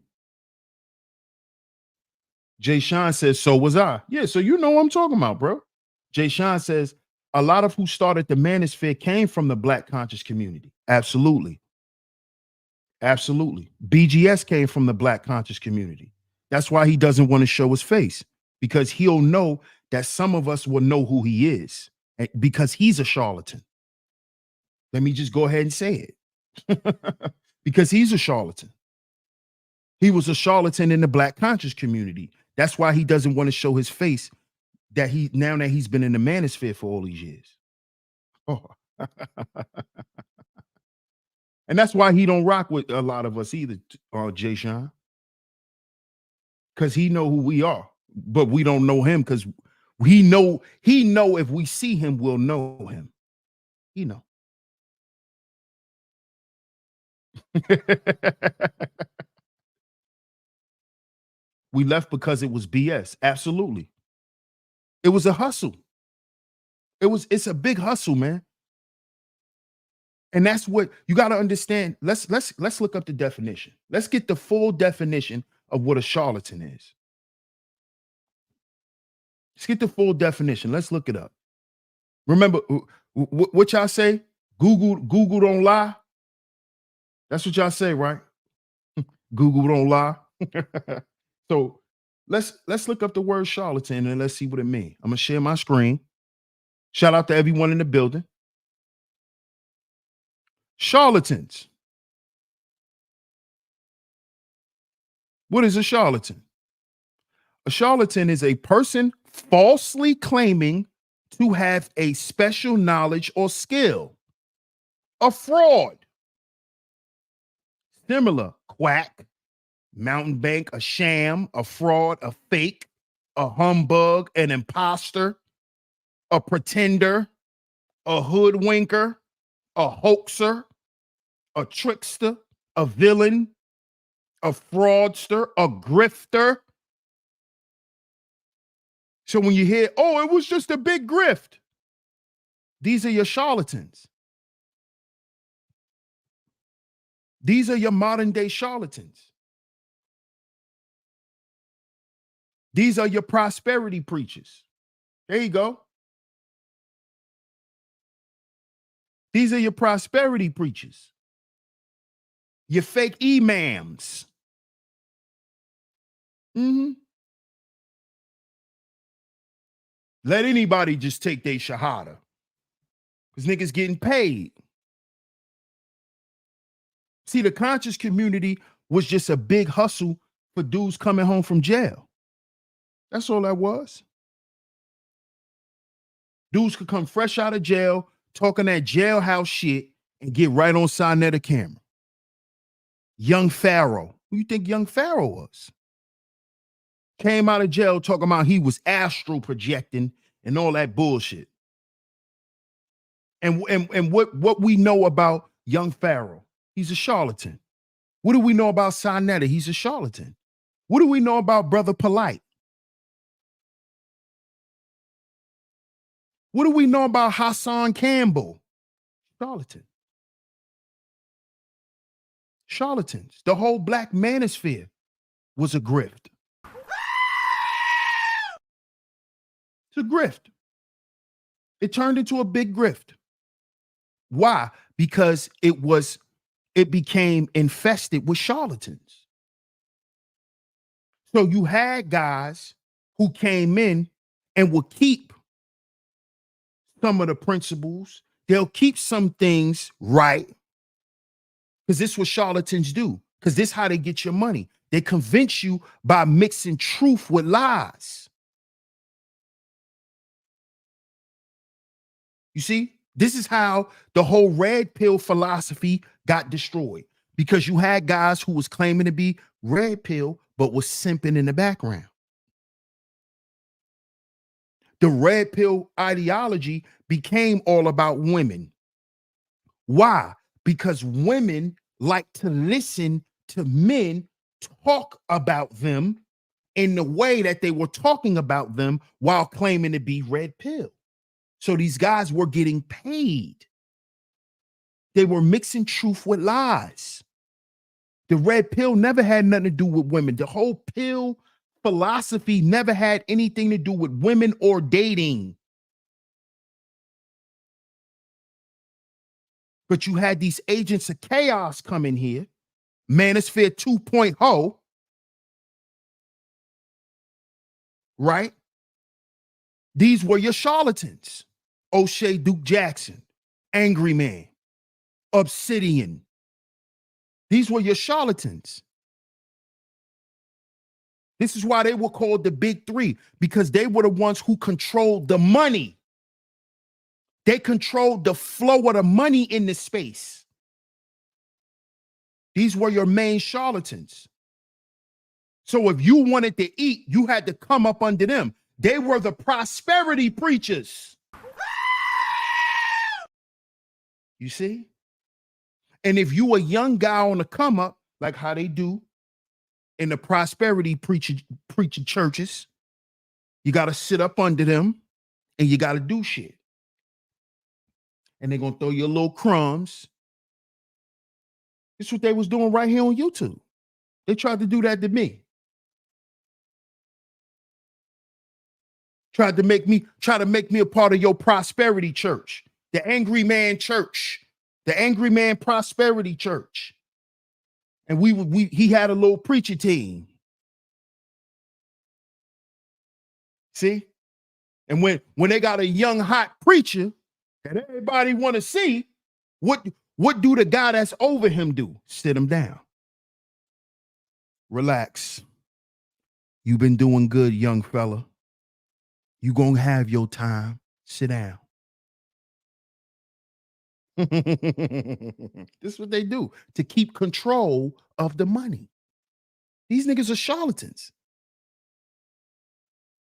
Jay Sean says, so was I. Yeah, so you know what I'm talking about, bro. Jay Sean says, a lot of who started the manosphere came from the Black conscious community. Absolutely. Absolutely. BGS came from the Black conscious community. That's why he doesn't want to show his face, because he'll know that some of us will know who he is, because he's a charlatan. Let me just go ahead and say it. Because he's a charlatan. He was a charlatan in the Black conscious community. That's why he doesn't want to show his face, that now that he's been in the manosphere for all these years. Oh. And that's why he don't rock with a lot of us either, Jay Sean. Because he know who we are, but we don't know him, because he know if we see him, we'll know him. You know. We left because it was BS. Absolutely. It was a hustle. It's a big hustle, man. And that's what you got to understand. Let's look up the definition. Let's get the full definition of what a charlatan is. Let's get the full definition. Let's look it up. Remember what y'all say? Google don't lie. That's what y'all say, right? Google don't lie. So let's look up the word charlatan and let's see what it means. I'm gonna share my screen. Shout out to everyone in the building. Charlatans. What is a charlatan? A charlatan is a person falsely claiming to have a special knowledge or skill. A fraud. Similar, quack, mountebank, a sham, a fraud, a fake, a humbug, an imposter, a pretender, a hoodwinker, a hoaxer, a trickster, a villain, a fraudster, a grifter. So when you hear, oh, it was just a big grift, these are your charlatans. These are your modern day charlatans. These are your prosperity preachers. There you go. These are your prosperity preachers. Your fake imams. Let anybody just take their shahada. Because niggas getting paid. See, the conscious community was just a big hustle for dudes coming home from jail. That's all that was. Dudes could come fresh out of jail, talking that jailhouse shit, and get right on Sinetta camera. Young Pharaoh. Who you think Young Pharaoh was? Came out of jail talking about he was astral projecting and all that bullshit. And what we know about Young Pharaoh? He's a charlatan. What do we know about Sinetta? He's a charlatan. What do we know about Brother Polite? What do we know about Hassan Campbell? Charlatan. Charlatans. The whole black manosphere was a grift. It's a grift. It turned into a big grift. Why? Because it became infested with charlatans. So you had guys who came in and would keep some of the principles. They'll keep some things right. Because this is what charlatans do. Because this is how they get your money. They convince you by mixing truth with lies. You see, this is how the whole red pill philosophy got destroyed. Because you had guys who was claiming to be red pill, but was simping in the background. The red pill ideology became all about women. Why? Because women like to listen to men talk about them in the way that they were talking about them while claiming to be red pill. So these guys were getting paid. They were mixing truth with lies. The red pill never had nothing to do with women. The whole pill philosophy never had anything to do with women or dating. But you had these agents of chaos come in here, Manosphere 2.0, right? These were your charlatans. O'Shea Duke Jackson, Angry Man, Obsidian. These were your charlatans. This is why they were called the Big Three, because they were the ones who controlled the money. They controlled the flow of the money in the space. These were your main charlatans. So if you wanted to eat, you had to come up under them. They were the prosperity preachers. You see? And if you a young guy on the come up, like how they do in the prosperity preaching churches, you got to sit up under them and you got to do shit. And they're going to throw you a little crumbs. This is what they was doing right here on YouTube. They tried to do that to me. Try to make me a part of your prosperity church, the angry man church, the angry man prosperity church. And he had a little preacher team. See? And when they got a young hot preacher that everybody want to see, what do the guy that's over him do? Sit him down. Relax. You've been doing good, young fella. You gonna have your time. Sit down. This is what they do to keep control of the money. These niggas are charlatans.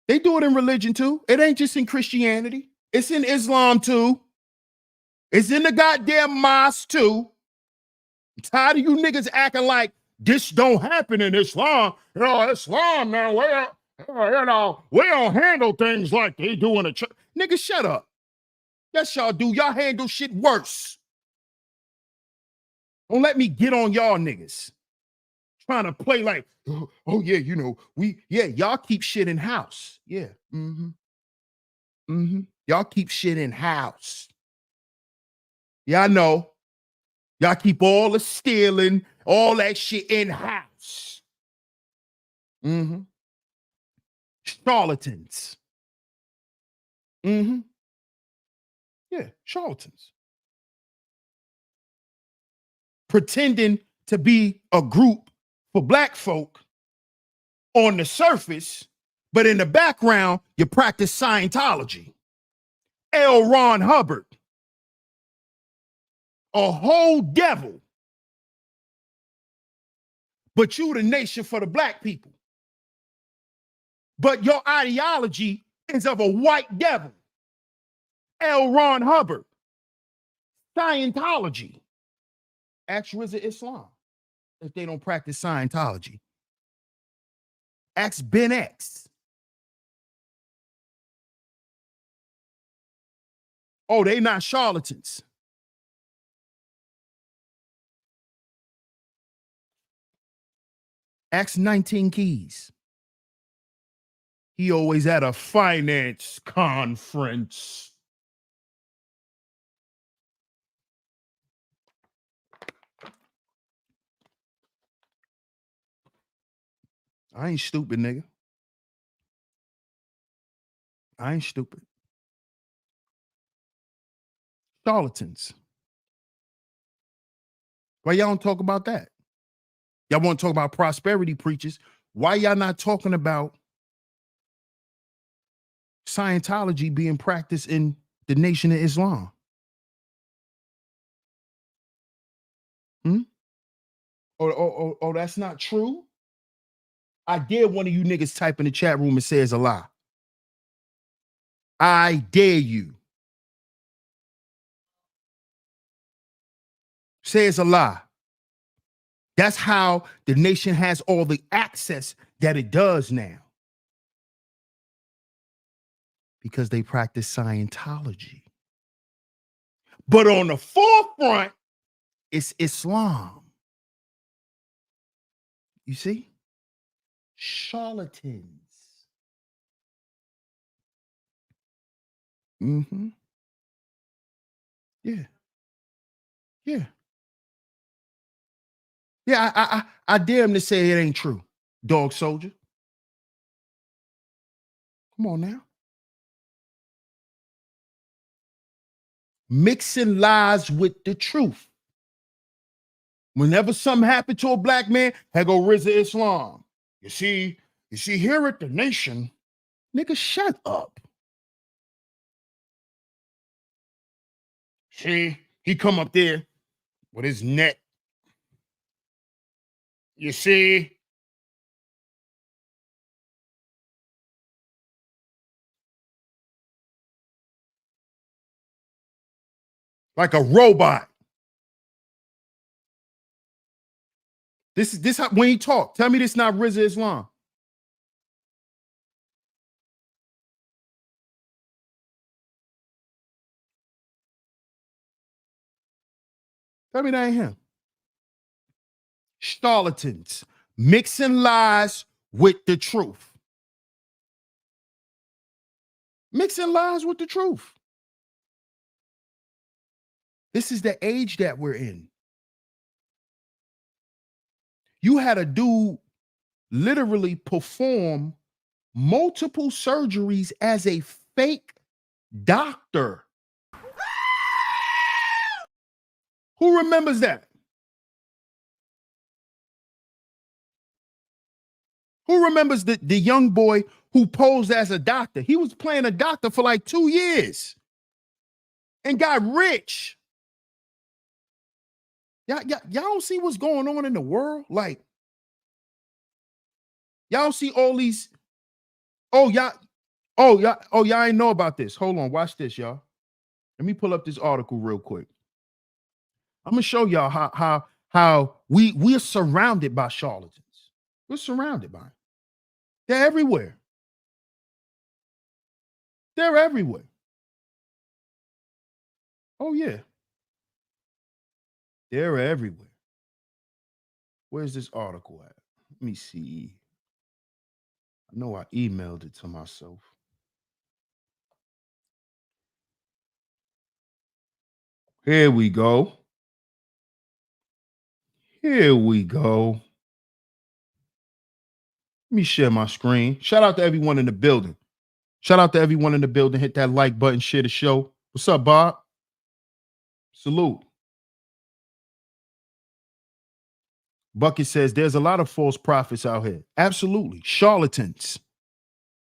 They do it in religion too. It ain't just in Christianity. It's in Islam too. It's in the goddamn mosque too. I'm tired of you niggas acting like this don't happen in Islam. You know, Islam now, we don't handle things like they do in the church. Nigga, shut up. Yes, y'all do. Y'all handle shit worse. Don't let me get on y'all niggas. Trying to play like, oh yeah, you know, y'all keep shit in house. Yeah. Y'all keep shit in house. Yeah, I know. Y'all keep all the stealing, all that shit in house. Charlatans. Yeah, charlatans. Pretending to be a group for black folk on the surface, but in the background, you practice Scientology. L. Ron Hubbard. A whole devil. But you the nation for the black people. But your ideology is of a white devil. L. Ron Hubbard. Scientology. Ask Rizza Islam if they don't practice Scientology. Ask Ben X. Oh, they not charlatans. Ask 19 Keys. He always at a finance conference. I ain't stupid, nigga. I ain't stupid. Charlatans. Why y'all don't talk about that? Y'all want to talk about prosperity preachers. Why y'all not talking about Scientology being practiced in the Nation of Islam? Oh, that's not true? I dare one of you niggas type in the chat room and say it's a lie. I dare you. Say it's a lie. That's how the nation has all the access that it does now. Because they practice Scientology. But on the forefront, it's Islam. You see? Charlatans. Yeah. Yeah. Yeah, I dare him to say it ain't true. Dog soldier. Come on now. Mixing lies with the truth. Whenever something happened to a black man, here go Rizza Islam. You see here at the Nation, nigga, shut up. See, he come up there with his net. You see? Like a robot. This how, when he talk, tell me this not Rizza Islam. Tell me that ain't him. Charlatans, mixing lies with the truth. Mixing lies with the truth. This is the age that we're in. You had a dude literally perform multiple surgeries as a fake doctor. Who remembers that? Who remembers the young boy who posed as a doctor? He was playing a doctor for like 2 years and got rich. Y'all don't see what's going on in the world? Like, y'all see all these, y'all ain't know about this. Hold on, watch this, y'all. Let me pull up this article real quick. I'm gonna show y'all how we're surrounded by charlatans. We're surrounded by them. They're everywhere. They're everywhere. Oh yeah. They're everywhere. Where's this article at? Let me see. I know I emailed it to myself. Here we go. Here we go. Let me share my screen. Shout out to everyone in the building. Shout out to everyone in the building. Hit that like button, share the show. What's up, Bob? Salute. Bucket says there's a lot of false prophets out here. Absolutely. Charlatans.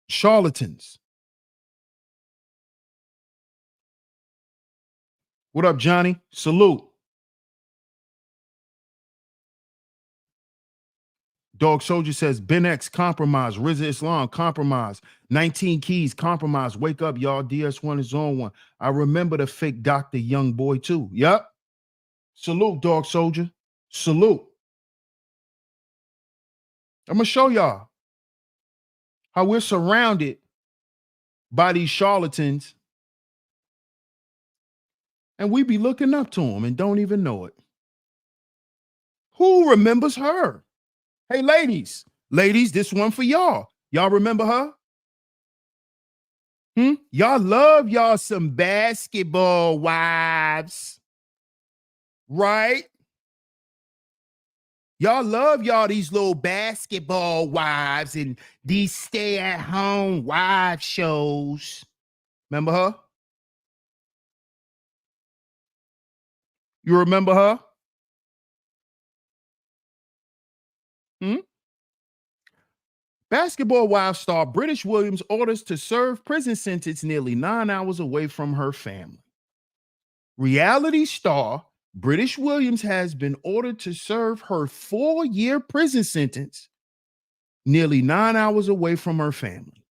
Charlatans. What up, Johnny? Salute. Dog Soldier says Ben X compromise, Rizza Islam compromise, 19 Keys compromise. Wake up, y'all. DS1 is on one. I remember the fake Dr. Young Boy too. Yep. Salute, Dog Soldier. Salute. I'm gonna show y'all how we're surrounded by these charlatans, and we be looking up to them and don't even know it. Who remembers her? Hey, ladies, this one for y'all. Y'all remember her? Y'all love y'all some basketball wives, right? Y'all love y'all these little basketball wives and these stay-at-home wife shows. Remember her? You remember her? Basketball wife star British Williams orders to serve prison sentence nearly 9 hours away from her family. Reality star British Williams has been ordered to serve her 4-year prison sentence nearly 9 hours away from her family.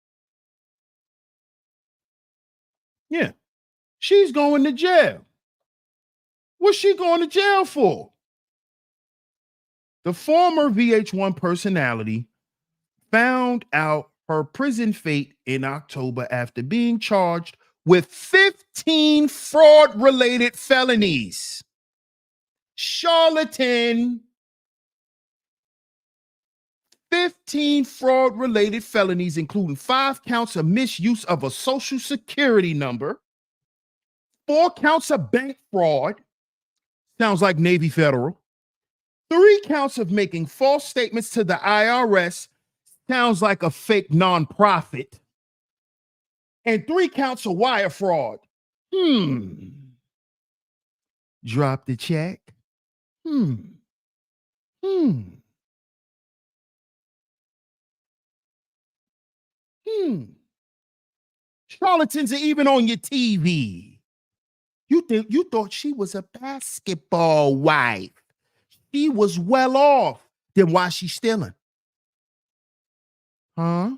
Yeah, she's going to jail. What's she going to jail for? The former VH1 personality found out her prison fate in October after being charged with 15 fraud-related felonies. Charlatan. 15 fraud-related felonies, including 5 counts of misuse of a social security number, 4 counts of bank fraud, sounds like Navy Federal, 3 counts of making false statements to the IRS, sounds like a fake nonprofit, and 3 counts of wire fraud. Drop the check. Charlatans are even on your TV. You thought she was a basketball wife. She was well off. Then why she stealing? Huh?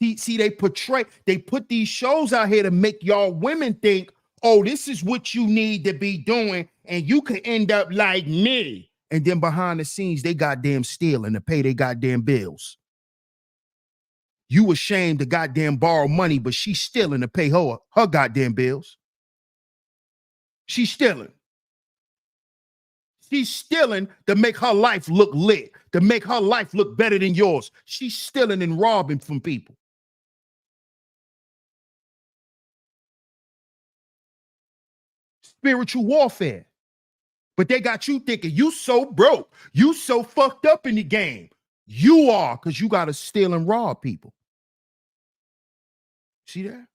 See, they put these shows out here to make y'all women think, oh, this is what you need to be doing, and you could end up like me. And then behind the scenes, they goddamn stealing to pay their goddamn bills. You ashamed to goddamn borrow money, but she's stealing to pay her goddamn bills. She's stealing. She's stealing to make her life look lit, to make her life look better than yours. She's stealing and robbing from people. spiritual warfare. But they got you thinking you so broke. You so fucked up in the game. You are, because you got to steal and rob people. See that?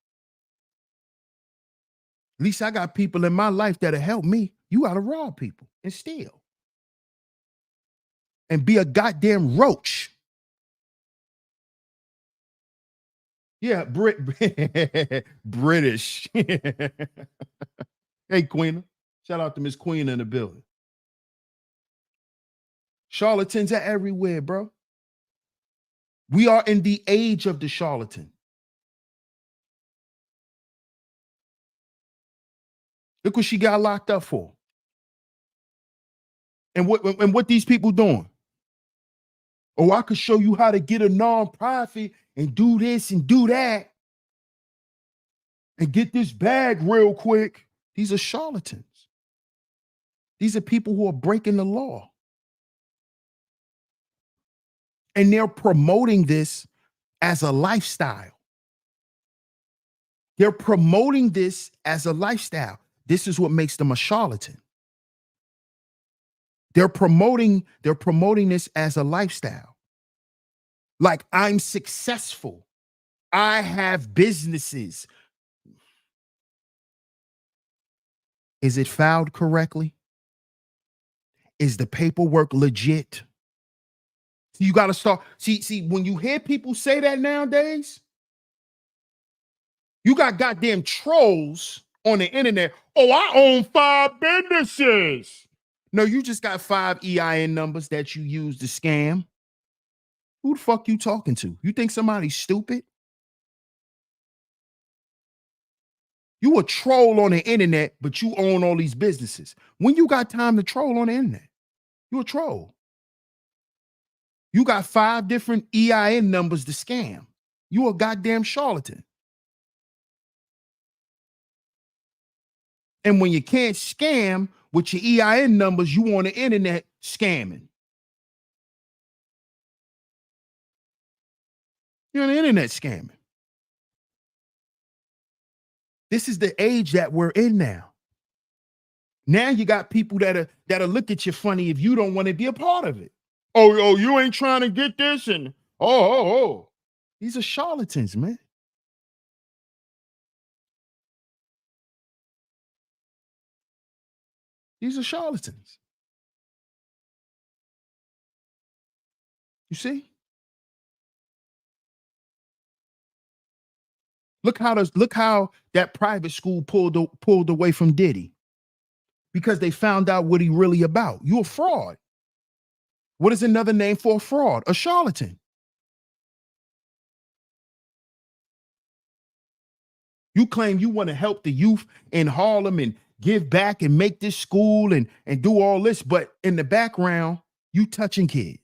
At least I got people in my life that'll help me. You got to rob people and steal. And be a goddamn roach. Yeah, British. Hey, Queen. Shout out to Miss Queen in the building. Charlatans are everywhere, bro. We are in the age of the charlatan. Look what she got locked up for. And what these people doing? Oh, I could show you how to get a nonprofit and do this and do that and get this bag real quick. These are charlatans. These are people who are breaking the law. And they're promoting this as a lifestyle. They're promoting this as a lifestyle. This is what makes them a charlatan. They're promoting this as a lifestyle. Like, I'm successful. I have businesses. Is it filed correctly? Is the paperwork legit? You got to start. See, when you hear people say that nowadays, you got goddamn trolls on the internet. Oh, I own 5 businesses. No, you just got 5 EIN numbers that you use to scam. Who the fuck you talking to? You think somebody's stupid? You a troll on the internet, but you own all these businesses. When you got time to troll on the internet? You a troll. You got 5 different EIN numbers to scam. You a goddamn charlatan. And when you can't scam with your EIN numbers, you on the internet scamming. You're on the internet scamming. This is the age that we're in now. Now you got people that'll look at you funny if you don't want to be a part of it. Oh, you ain't trying to get this, and oh. These are charlatans, man. These are charlatans. You see? Look how that private school pulled away from Diddy. Because they found out what he really about. You a fraud. What is another name for a fraud? A charlatan. You claim you want to help the youth in Harlem and give back and make this school and do all this, but in the background, you touching kids.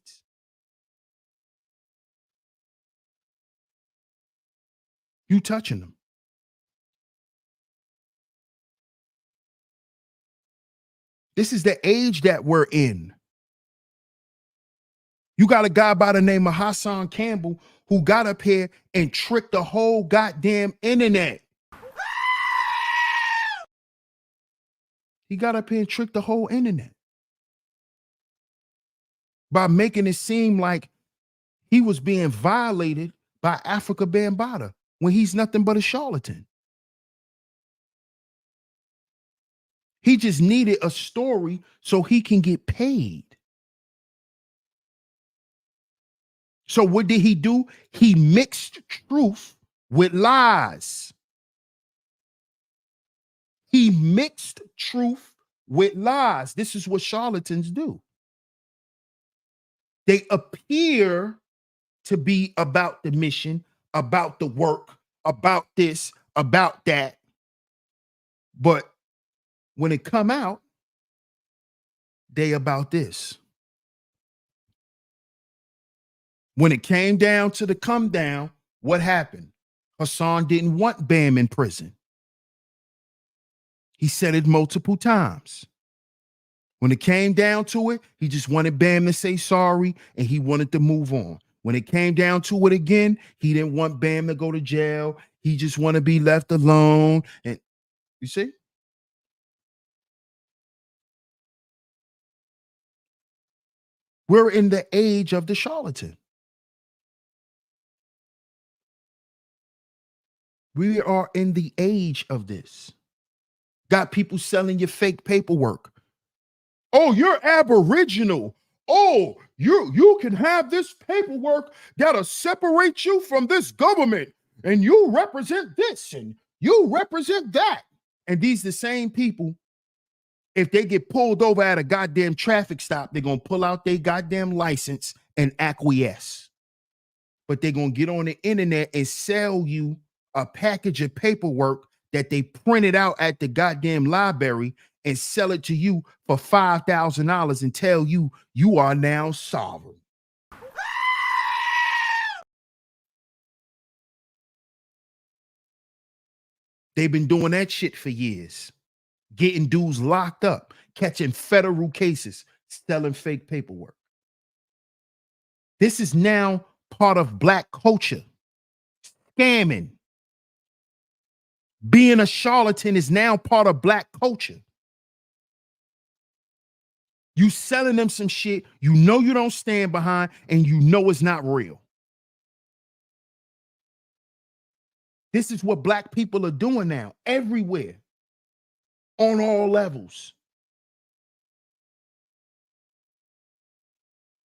You touching them. This is the age that we're in. You got a guy by the name of Hassan Campbell who got up here and tricked the whole goddamn internet. He got up here and tricked the whole internet by making it seem like he was being violated by Africa Bambaataa when he's nothing but a charlatan. He just needed a story so he can get paid. So what did he do? He mixed truth with lies. He mixed truth with lies. This is what charlatans do. They appear to be about the mission, about the work, about this, about that. But when it come out, they about this. When it came down to the come down, what happened? Hassan didn't want Bam in prison. He said it multiple times. When it came down to it, he just wanted Bam to say sorry and he wanted to move on. When it came down to it again, he didn't want Bam to go to jail. He just wanted to be left alone. And you see? We're in the age of the charlatan. We are in the age of this. Got people selling you fake paperwork. Oh, you're Aboriginal. Oh, you can have this paperwork that'll separate you from this government, and you represent this and you represent that. And these the same people, if they get pulled over at a goddamn traffic stop, they're gonna pull out their goddamn license and acquiesce. But they're gonna get on the internet and sell you a package of paperwork that they printed out at the goddamn library and sell it to you for $5,000 and tell you you are now sovereign. They've been doing that shit for years, getting dudes locked up, catching federal cases, selling fake paperwork. This is now part of Black culture. Scamming. Being a charlatan is now part of Black culture. You selling them some shit you know you don't stand behind, and you know it's not real. This is what Black people are doing now, everywhere, on all levels.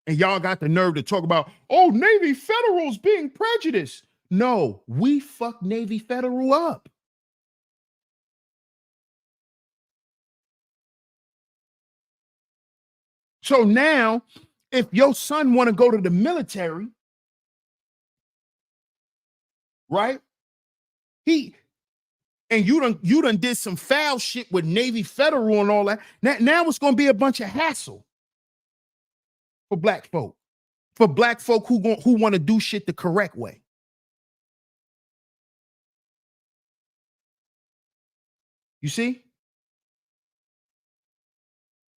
And y'all got the nerve to talk about, oh, Navy Federal's being prejudiced. No, we fucked Navy Federal up. So now, if your son want to go to the military, right? And you done did some foul shit with Navy Federal and all that. Now it's gonna be a bunch of hassle for Black folk. For Black folk who want to do shit the correct way. You see?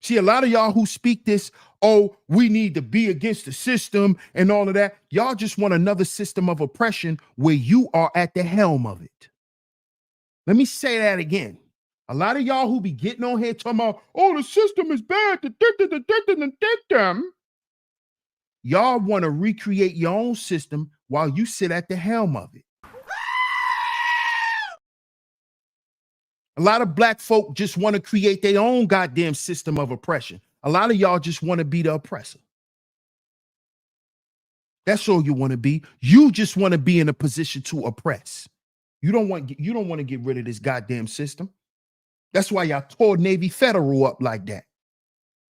See, a lot of y'all who speak this, oh, we need to be against the system and all of that. Y'all just want another system of oppression where you are at the helm of it. Let me say that again. A lot of y'all who be getting on here talking about, oh, the system is bad. Y'all want to recreate your own system while you sit at the helm of it. A lot of Black folk just want to create their own goddamn system of oppression. A lot of y'all just want to be the oppressor. That's all you want to be. You just want to be in a position to oppress. You don't want to get rid of this goddamn system. That's why y'all tore Navy Federal up like that.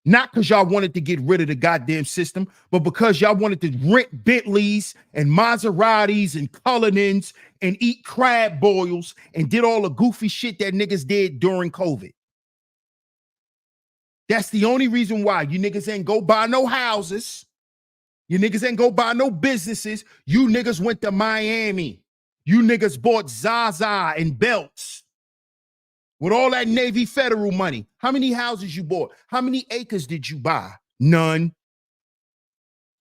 Not because y'all wanted to get rid of the goddamn system, but because y'all wanted to rent Bentleys and Maseratis and Cullinans and eat crab boils and did all the goofy shit that niggas did during COVID. That's the only reason why you niggas ain't go buy no houses. You niggas ain't go buy no businesses. You niggas went to Miami. You niggas bought Zaza and belts. With all that Navy Federal money, how many houses you bought? How many acres did you buy? None.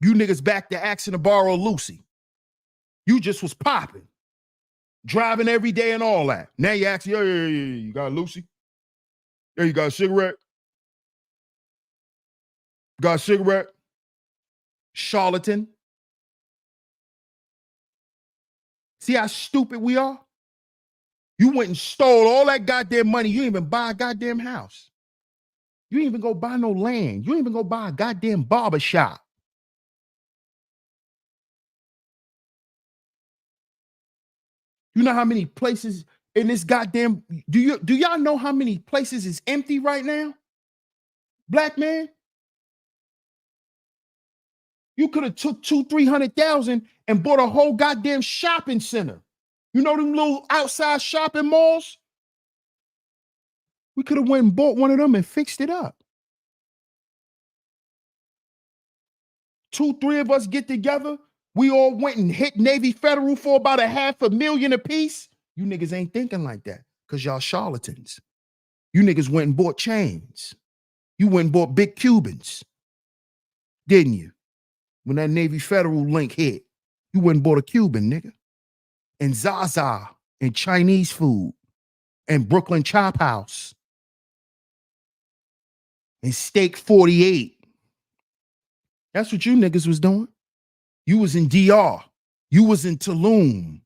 You niggas back to asking to borrow Lucy. You just was popping, driving every day and all that. Now you ask, yeah, you got Lucy? Yeah, you got a cigarette? Got a cigarette? Charlatan. See how stupid we are? You went and stole all that goddamn money. You didn't even buy a goddamn house. You didn't even go buy no land. You didn't even go buy a goddamn barber shop. You know how many places in this goddamn, do y'all know how many places is empty right now? Black man? You could have took 200,000-300,000 and bought a whole goddamn shopping center. You know them little outside shopping malls? We could have went and bought one of them and fixed it up. 2-3 of us get together. We all went and hit Navy Federal for about $500,000 a piece. You niggas ain't thinking like that because y'all charlatans. You niggas went and bought chains. You went and bought big Cubans. Didn't you? When that Navy Federal link hit, you went and bought a Cuban, nigga. And Zaza and Chinese food and Brooklyn Chop House and Steak 48 That's what you niggas was doing. You was in DR. You was in Tulum.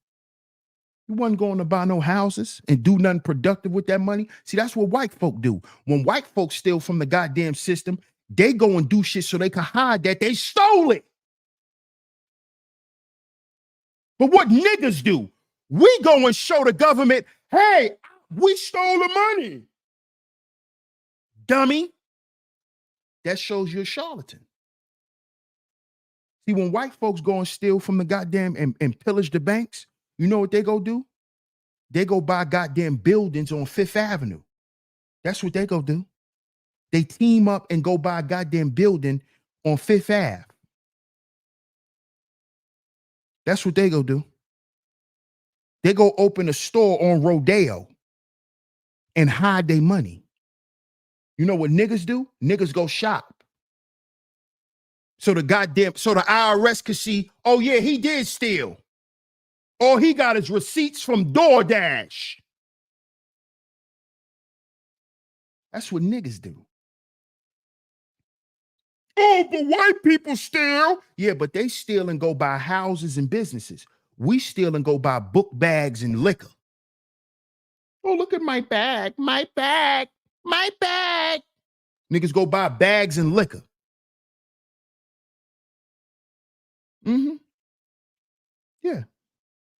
You wasn't going to buy no houses and do nothing productive with that money. See, that's what white folk do. When white folks steal from the goddamn system, they go and do shit so they can hide that they stole it. But what niggas do, we go and show the government, hey, we stole the money. Dummy. That shows you're a charlatan. See, when white folks go and steal from the goddamn and pillage the banks, you know what they go do? They go buy goddamn buildings on Fifth Avenue. That's what they go do. They team up and go buy a goddamn building on Fifth Ave. That's what they go do. They go open a store on Rodeo and hide their money. You know what niggas do? Niggas go shop. So the IRS could see, oh yeah, he did steal. Or he got his receipts from DoorDash. That's what niggas do. Oh, but white people steal. Yeah, but they steal and go buy houses and businesses. We steal and go buy book bags and liquor. Oh, look at my bag, my bag, my bag. Niggas go buy bags and liquor. Mm-hmm. Yeah.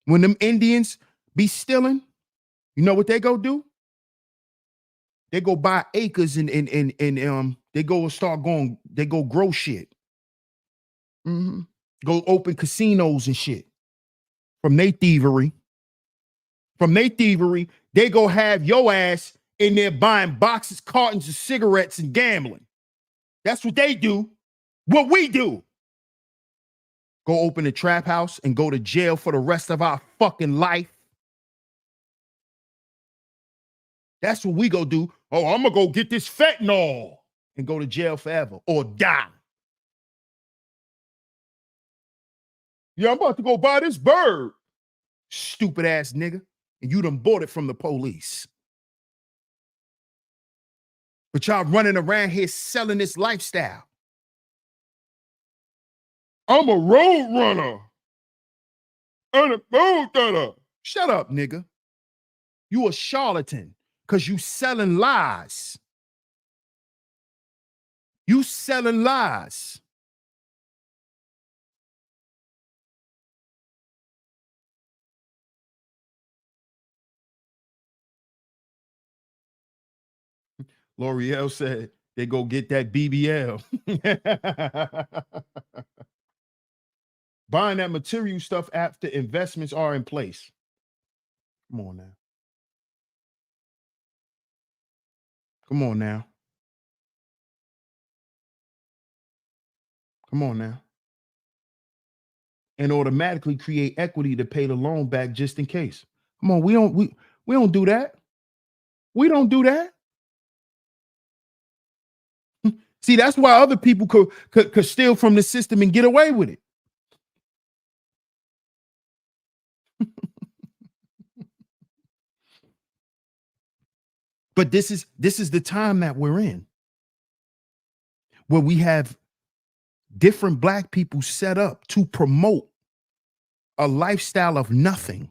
When them Indians be stealing, you know what they go do? They go buy acres and they go grow shit. Mm-hmm. Go open casinos and shit. From their thievery. They go have your ass in there buying boxes, cartons of cigarettes and gambling. That's what they do. What we do. Go open a trap house and go to jail for the rest of our fucking life. That's what we go do. Oh, I'm gonna go get this fentanyl and go to jail forever or die. Yeah, I'm about to go buy this bird. Stupid ass nigga. And you done bought it from the police. But y'all running around here selling this lifestyle. I'm a road runner. I'm a road runner. Shut up, nigga. You a charlatan because you selling lies. You selling lies. L'Oreal said they go get that BBL. Buying that material stuff after investments are in place. Come on now. Come on now. Come on now. And automatically create equity to pay the loan back just in case. Come on, we don't do that. We don't do that. See, that's why other people could steal from the system and get away with it. But this is the time that we're in, where we have different black people set up to promote a lifestyle of nothing.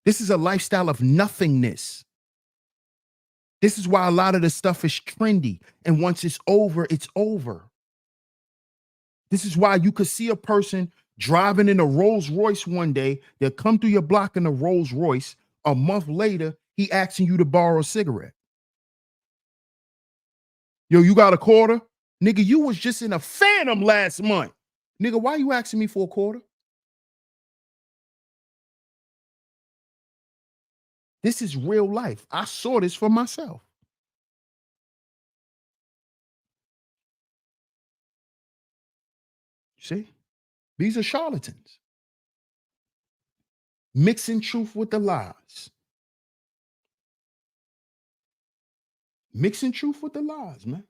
This is a lifestyle of nothingness. This is why a lot of the stuff is trendy. And once it's over, it's over. This is why you could see a person driving in a Rolls Royce one day. They'll come through your block in a Rolls Royce. A month later, he asking you to borrow a cigarette. Yo, you got a quarter? Nigga, you was just in a Phantom last month. Nigga, why you asking me for a quarter? This is real life. I saw this for myself. See? These are charlatans. Mixing truth with the lies. Mixing truth with the lies, man.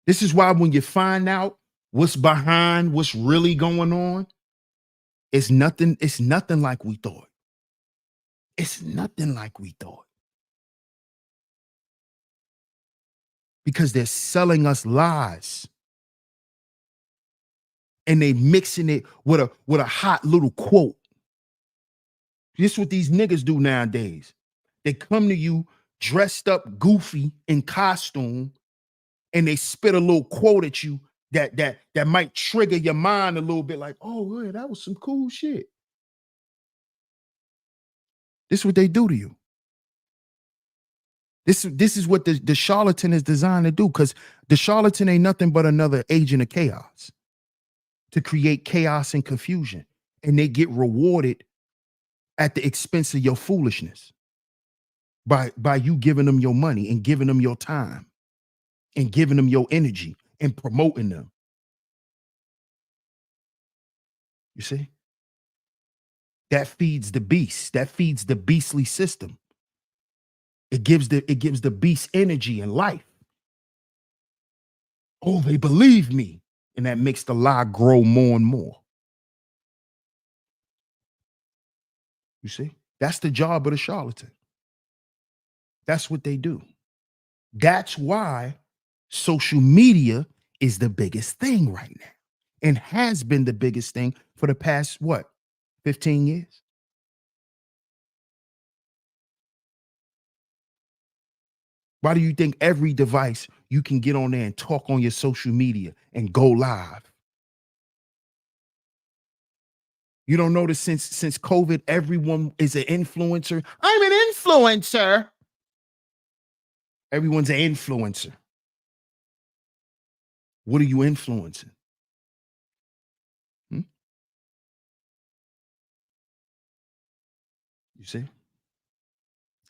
This is why when you find out what's behind what's really going on, it's nothing like we thought. It's nothing like we thought. because they're selling us lies. And they mixing it with a hot little quote. This is what these niggas do nowadays. They come to you dressed up goofy in costume, and they spit a little quote at you that might trigger your mind a little bit, like, oh, yeah, that was some cool shit. This is what they do to you. This is what the charlatan is designed to do, because the charlatan ain't nothing but another agent of chaos to create chaos and confusion. And they get rewarded at the expense of your foolishness by you giving them your money and giving them your time and giving them your energy and promoting them. You see? That feeds the beast. That feeds the beastly system. It gives the beast energy and life. Oh, they believe me. And that makes the lie grow more and more. You see? That's the job of the charlatan. That's what they do. That's why social media is the biggest thing right now and has been the biggest thing for the past, 15 years? Why do you think every device you can get on there and talk on your social media and go live? You don't notice since COVID, everyone is an influencer. I'm an influencer. Everyone's an influencer. What are you influencing? You see?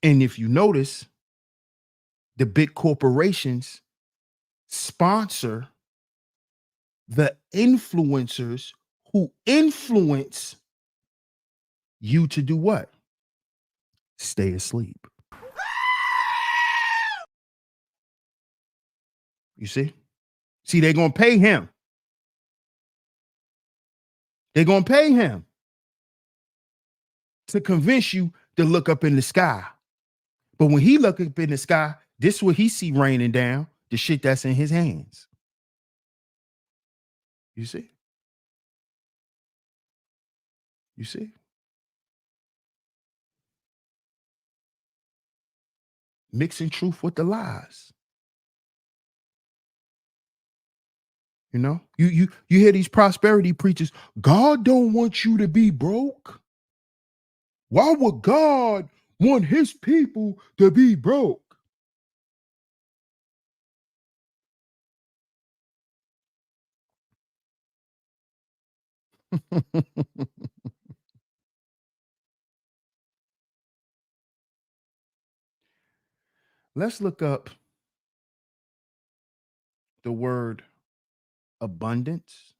And if you notice, the big corporations sponsor the influencers who influence you to do what? Stay asleep. You see? See, they're going to pay him. They're going to pay him to convince you to look up in the sky. But when he look up in the sky, this is what he see raining down, the shit that's in his hands. You see? You see? Mixing truth with the lies. You know? You hear these prosperity preachers, God don't want you to be broke. Why would God want his people to be broke? Let's look up the word abundance.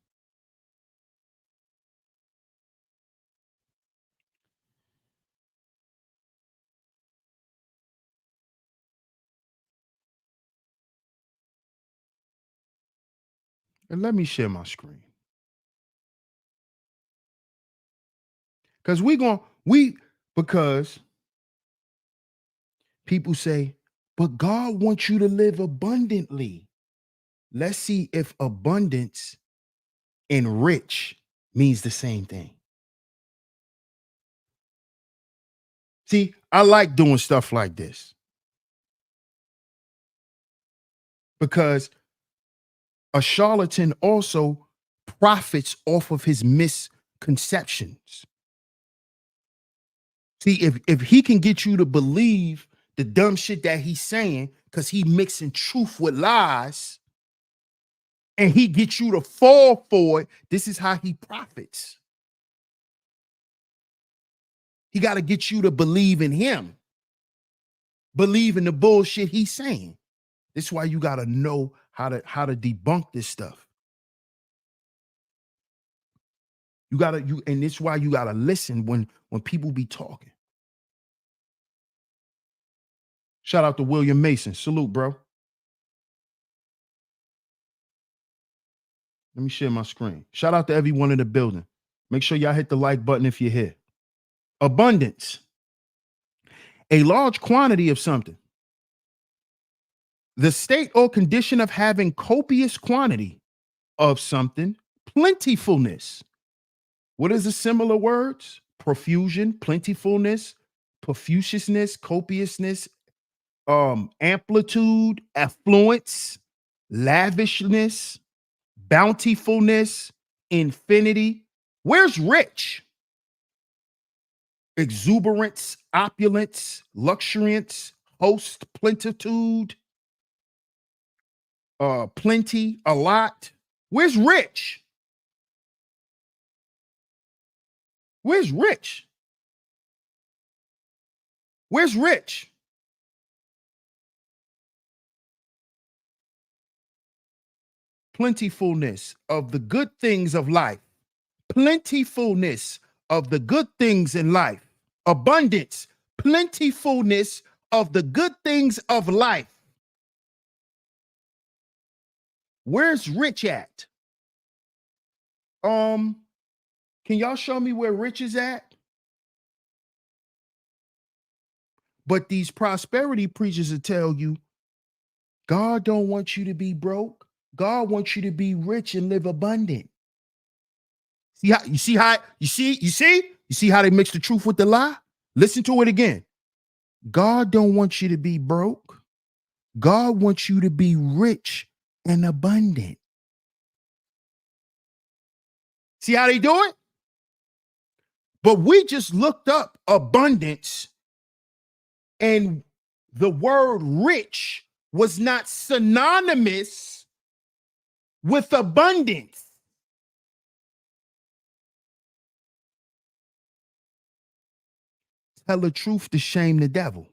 And let me share my screen. Because because people say, but God wants you to live abundantly. Let's see if abundance and rich means the same thing. See, I like doing stuff like this because a charlatan also profits off of his misconceptions. See, if he can get you to believe the dumb shit that he's saying because he mixing truth with lies, and he gets you to fall for it, this is how he profits. He got to get you to believe in him, believe in the bullshit he's saying. This is why you got to know how to debunk this stuff. And this is why you got to listen when people be talking. Shout out to William Mason. Salute, bro. Let me share my screen. Shout out to everyone in the building. Make sure y'all hit the like button if you're here. Abundance. A large quantity of something. The state or condition of having copious quantity of something, plentifulness. What is the similar words? Profusion, plentifulness, profusiousness, copiousness, amplitude, affluence, lavishness, bountifulness, infinity. Where's rich? Exuberance, opulence, luxuriance, host, plenitude, plenty, a lot. Where's rich? Where's rich? Where's rich? Plentifulness of the good things of life. Plentifulness of the good things in life. Abundance, plentifulness of the good things of life. Where's rich at? Can y'all show me where rich is at? But these prosperity preachers will tell you, God don't want you to be broke. God wants you to be rich and live abundant. You see how they mix the truth with the lie? Listen to it again. God don't want you to be broke. God wants you to be rich and abundant. See how they do it? But we just looked up abundance, and the word rich was not synonymous with abundance. Tell the truth to shame the devil.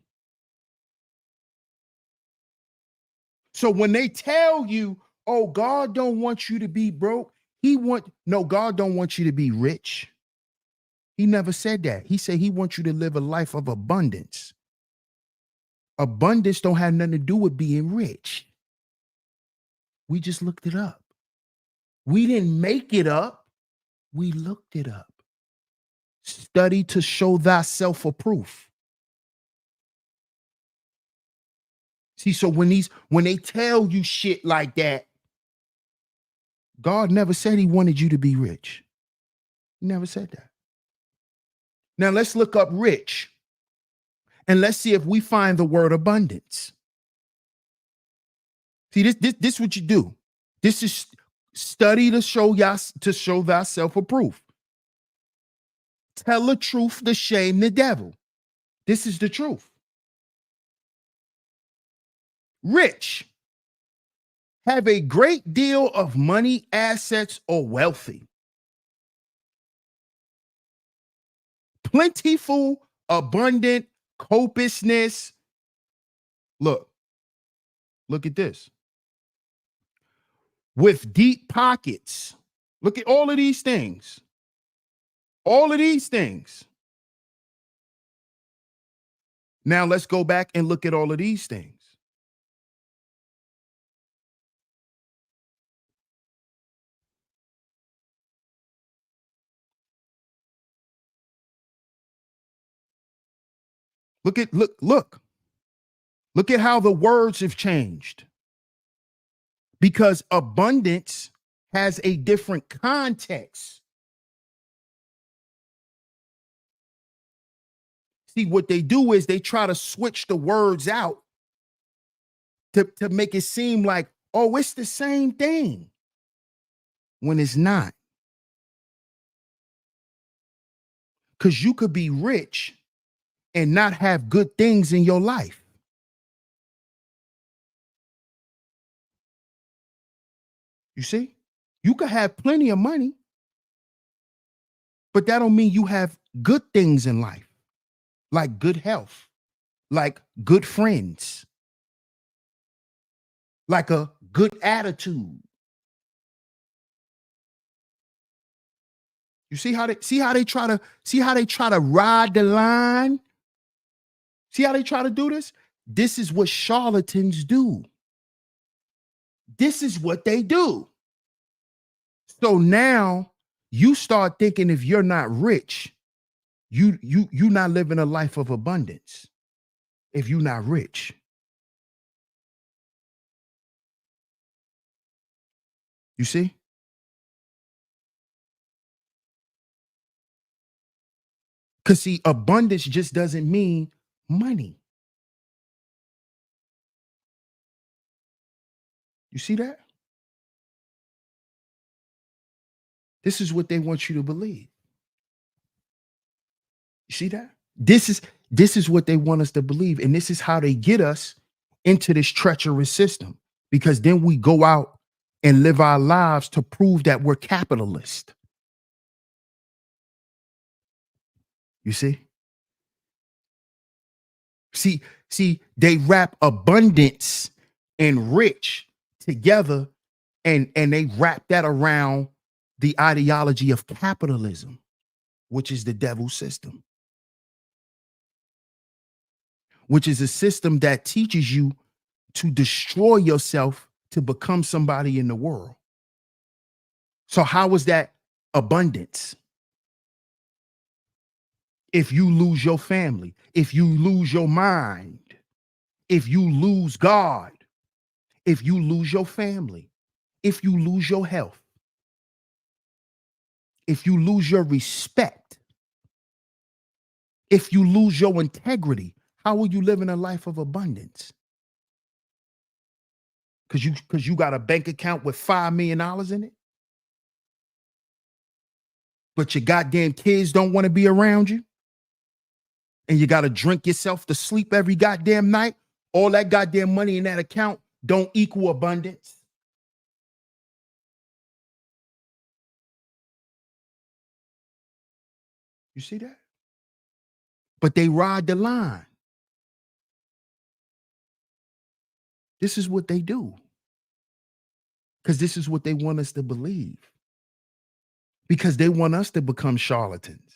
So when they tell you, oh, God don't want you to be broke, God don't want you to be rich. He never said that. He said he wants you to live a life of abundance. Abundance don't have nothing to do with being rich. We just looked it up. We didn't make it up. We looked it up. Study to show thyself approved. See, so when they tell you shit like that, God never said he wanted you to be rich. He never said that. Now let's look up rich, and let's see if we find the word abundance. See, this what you do. This is study to show thyself approved. Tell the truth to shame the devil. This is the truth. Rich, have a great deal of money, assets, or wealthy. Plentiful, abundant, copiousness. Look at this. With deep pockets. Look at all of these things. All of these things. Now let's go back and look at all of these things. Look at how the words have changed. Because abundance has a different context. See, what they do is they try to switch the words out to make it seem like, oh, it's the same thing, when it's not. Because you could be rich and not have good things in your life. You see? You could have plenty of money, but that don't mean you have good things in life, like good health, like good friends, like a good attitude. You see how they try to ride the line? See how they try to do this? This is what charlatans do. This is what they do. So now you start thinking, if you're not rich, you're not living a life of abundance. If you're not rich. You see? Because see, abundance just doesn't mean money. You see that? This is what they want you to believe. You see that? This is what they want us to believe. And this is how they get us into this treacherous system. Because then we go out and live our lives to prove that we're capitalist. You see? See, they wrap abundance and rich together, and they wrap that around the ideology of capitalism, which is the devil's system, which is a system that teaches you to destroy yourself to become somebody in the world. So how is that abundance? If you lose your family, if you lose your mind, if you lose God, if you lose your family, if you lose your health, if you lose your respect, if you lose your integrity, how will you live in a life of abundance? Because you got a bank account with $5 million in it, but your goddamn kids don't want to be around you, and you got to drink yourself to sleep every goddamn night. All that goddamn money in that account don't equal abundance. You see that? But they ride the line. This is what they do. Because this is what they want us to believe. Because they want us to become charlatans.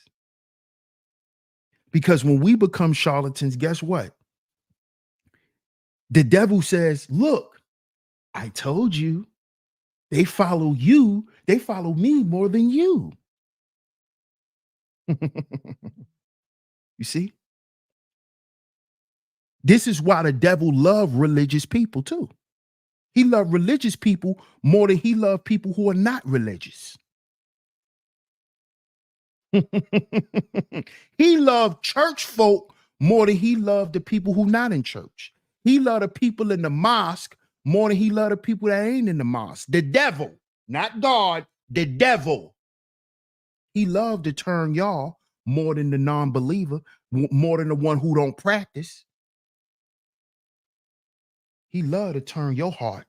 Because when we become charlatans, guess what? The devil says, look, I told you, they follow you. They follow me more than you. You see? This is why the devil loved religious people too. He loved religious people more than he loved people who are not religious. He loved church folk more than he loved the people who not in church. He loved the people in the mosque more than he loved the people that ain't in the mosque. The devil, not God, the devil. He loved to turn y'all more than the non-believer, more than the one who don't practice. He loved to turn your heart.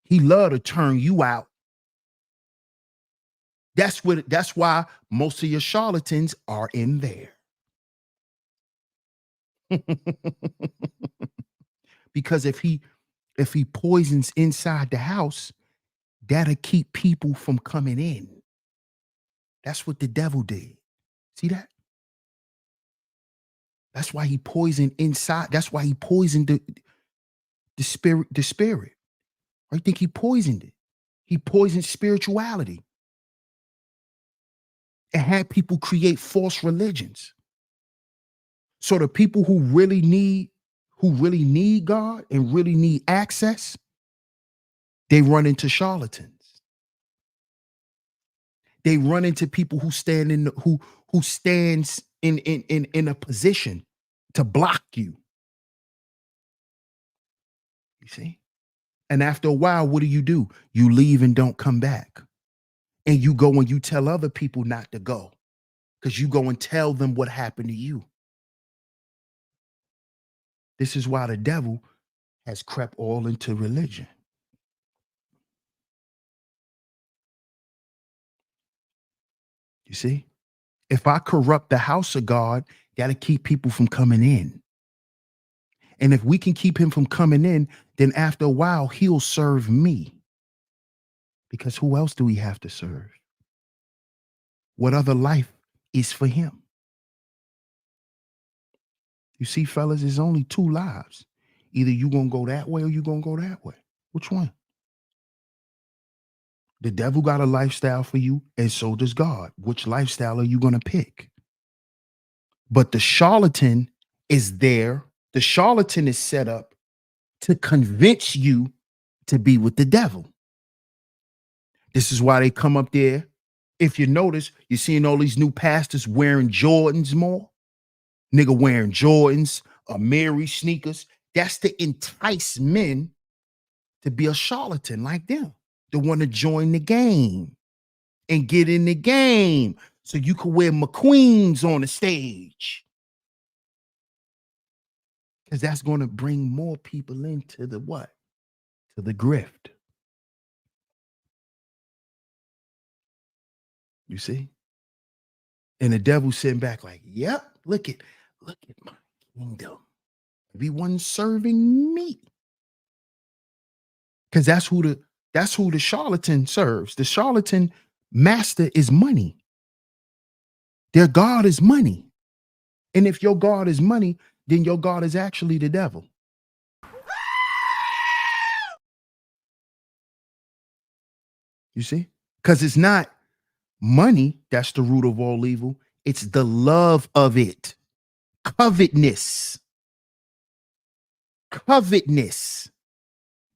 He loved to turn you out. That's why most of your charlatans are in there. Because if he poisons inside the house, that'll keep people from coming in. That's what the devil did. See that? That's why he poisoned inside. That's why he poisoned the spirit. I think he poisoned it. He poisoned spirituality and had people create false religions. So the people who really need God and really need access, they run into charlatans. They run into people who stand in who stands in a position to block you. You see? And after a while, what do? You leave and don't come back. And you go and you tell other people not to go, because you go and tell them what happened to you. This is why the devil has crept all into religion. You see? If I corrupt the house of God, that'll keep people from coming in. And if we can keep him from coming in, then after a while, he'll serve me. Because who else do we have to serve? What other life is for him? You see, fellas, there's only two lives. Either you're going to go that way or you're going to go that way. Which one? The devil got a lifestyle for you, and so does God. Which lifestyle are you going to pick? But the charlatan is there. The charlatan is set up to convince you to be with the devil. This is why they come up there. If you notice, you're seeing all these new pastors wearing Jordans more. Nigga wearing Jordans, Mary sneakers. That's to entice men to be a charlatan like them, to want to join the game and get in the game so you can wear McQueens on the stage. Because that's going to bring more people into the what? To the grift. You see? And the devil sitting back like, yep, look at my kingdom. Everyone's serving me. Because that's who the charlatan serves. The charlatan master is money. Their God is money. And if your God is money, then your God is actually the devil. You see? Because it's not money that's the root of all evil. It's the love of it. Covetousness.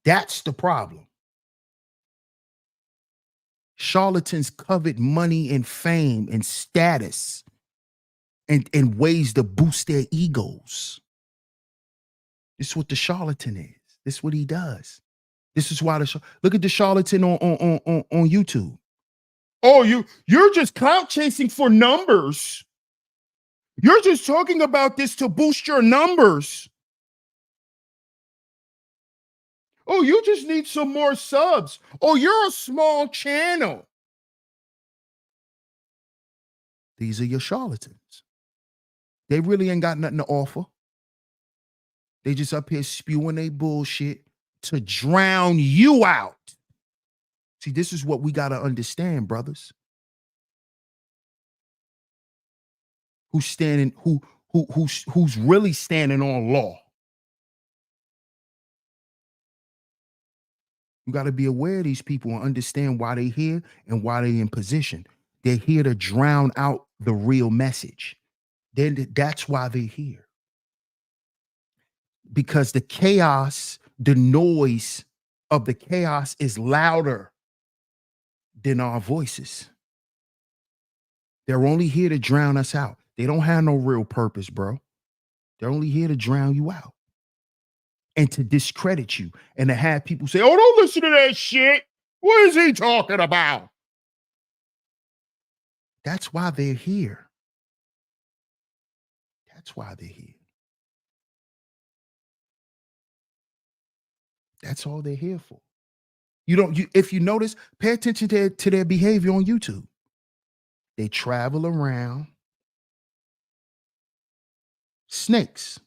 That's the problem. Charlatans covet money and fame and status and ways to boost their egos. This is what the charlatan is. This is what he does. This is why look at the charlatan on YouTube. Oh, you're just clout chasing for numbers. You're just talking about this to boost your numbers. Oh, you just need some more subs. Oh, you're a small channel. These are your charlatans. They really ain't got nothing to offer. They just up here spewing their bullshit to drown you out. See, this is what we got to understand, brothers. Who's really standing on law. You got to be aware of these people and understand why they're here and why they're in position. They're here to drown out the real message. Then that's why they're here. Because the chaos, the noise of the chaos is louder than our voices. They're only here to drown us out. They don't have no real purpose, bro. They're only here to drown you out and to discredit you and to have people say, oh, don't listen to that shit. What is he talking about? That's why they're here. That's why they're here. That's all they're here for. If you notice, pay attention to their behavior on YouTube. They travel around. Snakes.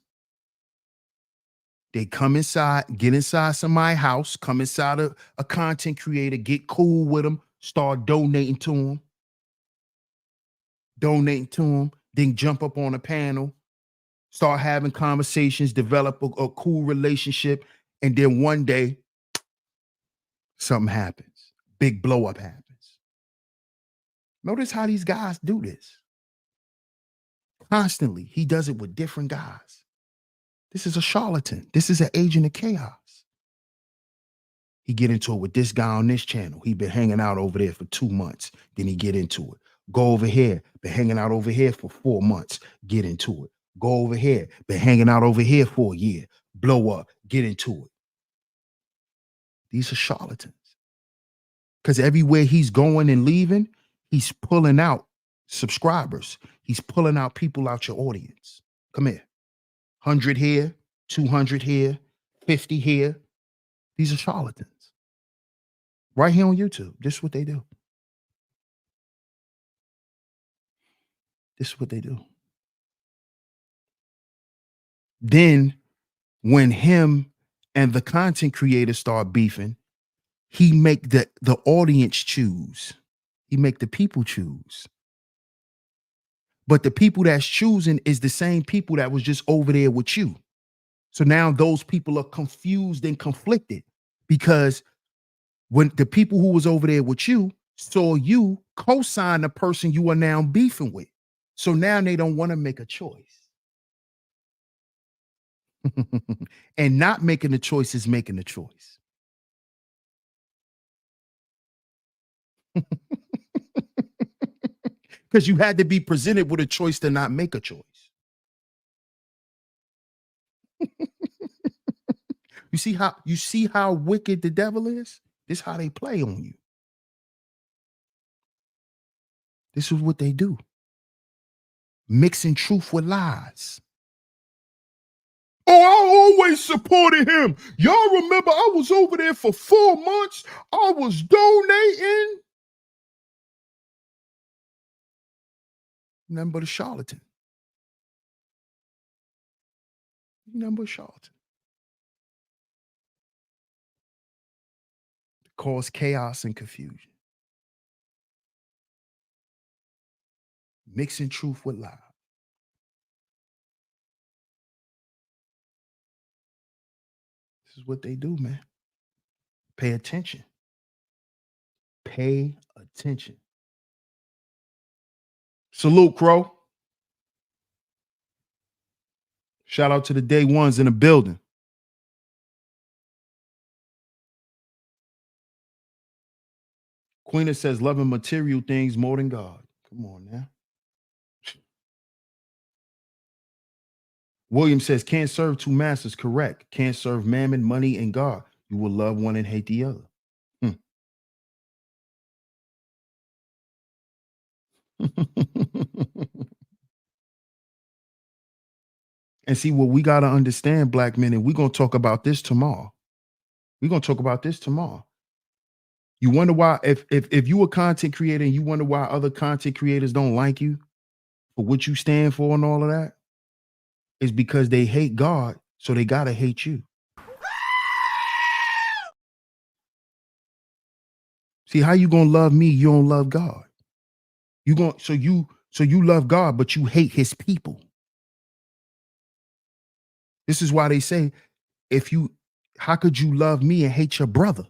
They come inside, get inside somebody's house, come inside a content creator, get cool with them, start donating to them, then jump up on a panel, start having conversations, develop a cool relationship, and then one day, something happens. Big blow up happens. Notice how these guys do this. Constantly, he does it with different guys. This is a charlatan. This is an agent of chaos. He get into it with this guy on this channel. He been hanging out over there for 2 months. Then he get into it. Go over here. Been hanging out over here for 4 months. Get into it. Go over here. Been hanging out over here for a year. Blow up. Get into it. These are charlatans. Because everywhere he's going and leaving, he's pulling out subscribers. He's pulling out people out your audience. Come here. 100 here, 200 here, 50 here. These are charlatans. Right here on YouTube. This is what they do. This is what they do. Then when him and the content creator start beefing, he make the audience choose. He make the people choose. But the people that's choosing is the same people that was just over there with you. So now those people are confused and conflicted because when the people who was over there with you saw you co-sign the person you are now beefing with. So now they don't want to make a choice. And not making the choice is making the choice. Because you had to be presented with a choice to not make a choice. You see how wicked the devil is? This is how they play on you. This is what they do. Mixing truth with lies. Oh, I always supported him. Y'all remember I was over there for 4 months. I was donating. Nothing but a charlatan. Nothing but a charlatan. Cause chaos and confusion. Mixing truth with lies. This is what they do, man. Pay attention. Pay attention. Salute, Crow. Shout out to the day ones in the building. Queen says loving material things more than God. Come on now. William says can't serve two masters. Correct. Can't serve mammon, money, and God. You will love one and hate the other. And see, what we got to understand, black men, and we're going to talk about this tomorrow. We're going to talk about this tomorrow. You wonder why, if you a content creator and you wonder why other content creators don't like you for what you stand for and all of that, is because they hate God, so they got to hate you. See, how you going to love me? You don't love God. So you love God, but you hate his people. This is why they say, how could you love me and hate your brother?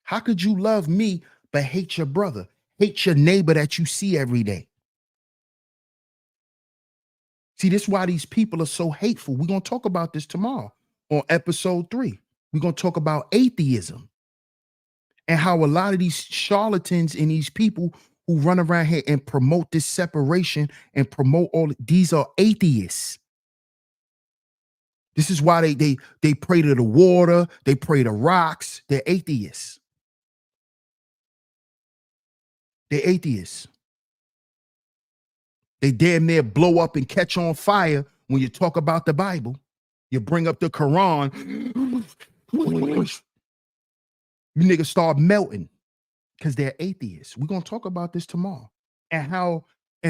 How could you love me but hate your brother? Hate your neighbor that you see every day? See, this is why these people are so hateful. We're going to talk about this tomorrow on episode 3. We're going to talk about atheism and how a lot of these charlatans and these people who run around here and promote this separation and promote these are atheists. This is why they pray to the water, they pray to rocks. They're atheists. They're atheists. They damn near blow up and catch on fire when you talk about the Bible. You bring up the Quran, you niggas start melting because they're atheists. We're gonna talk about this tomorrow, and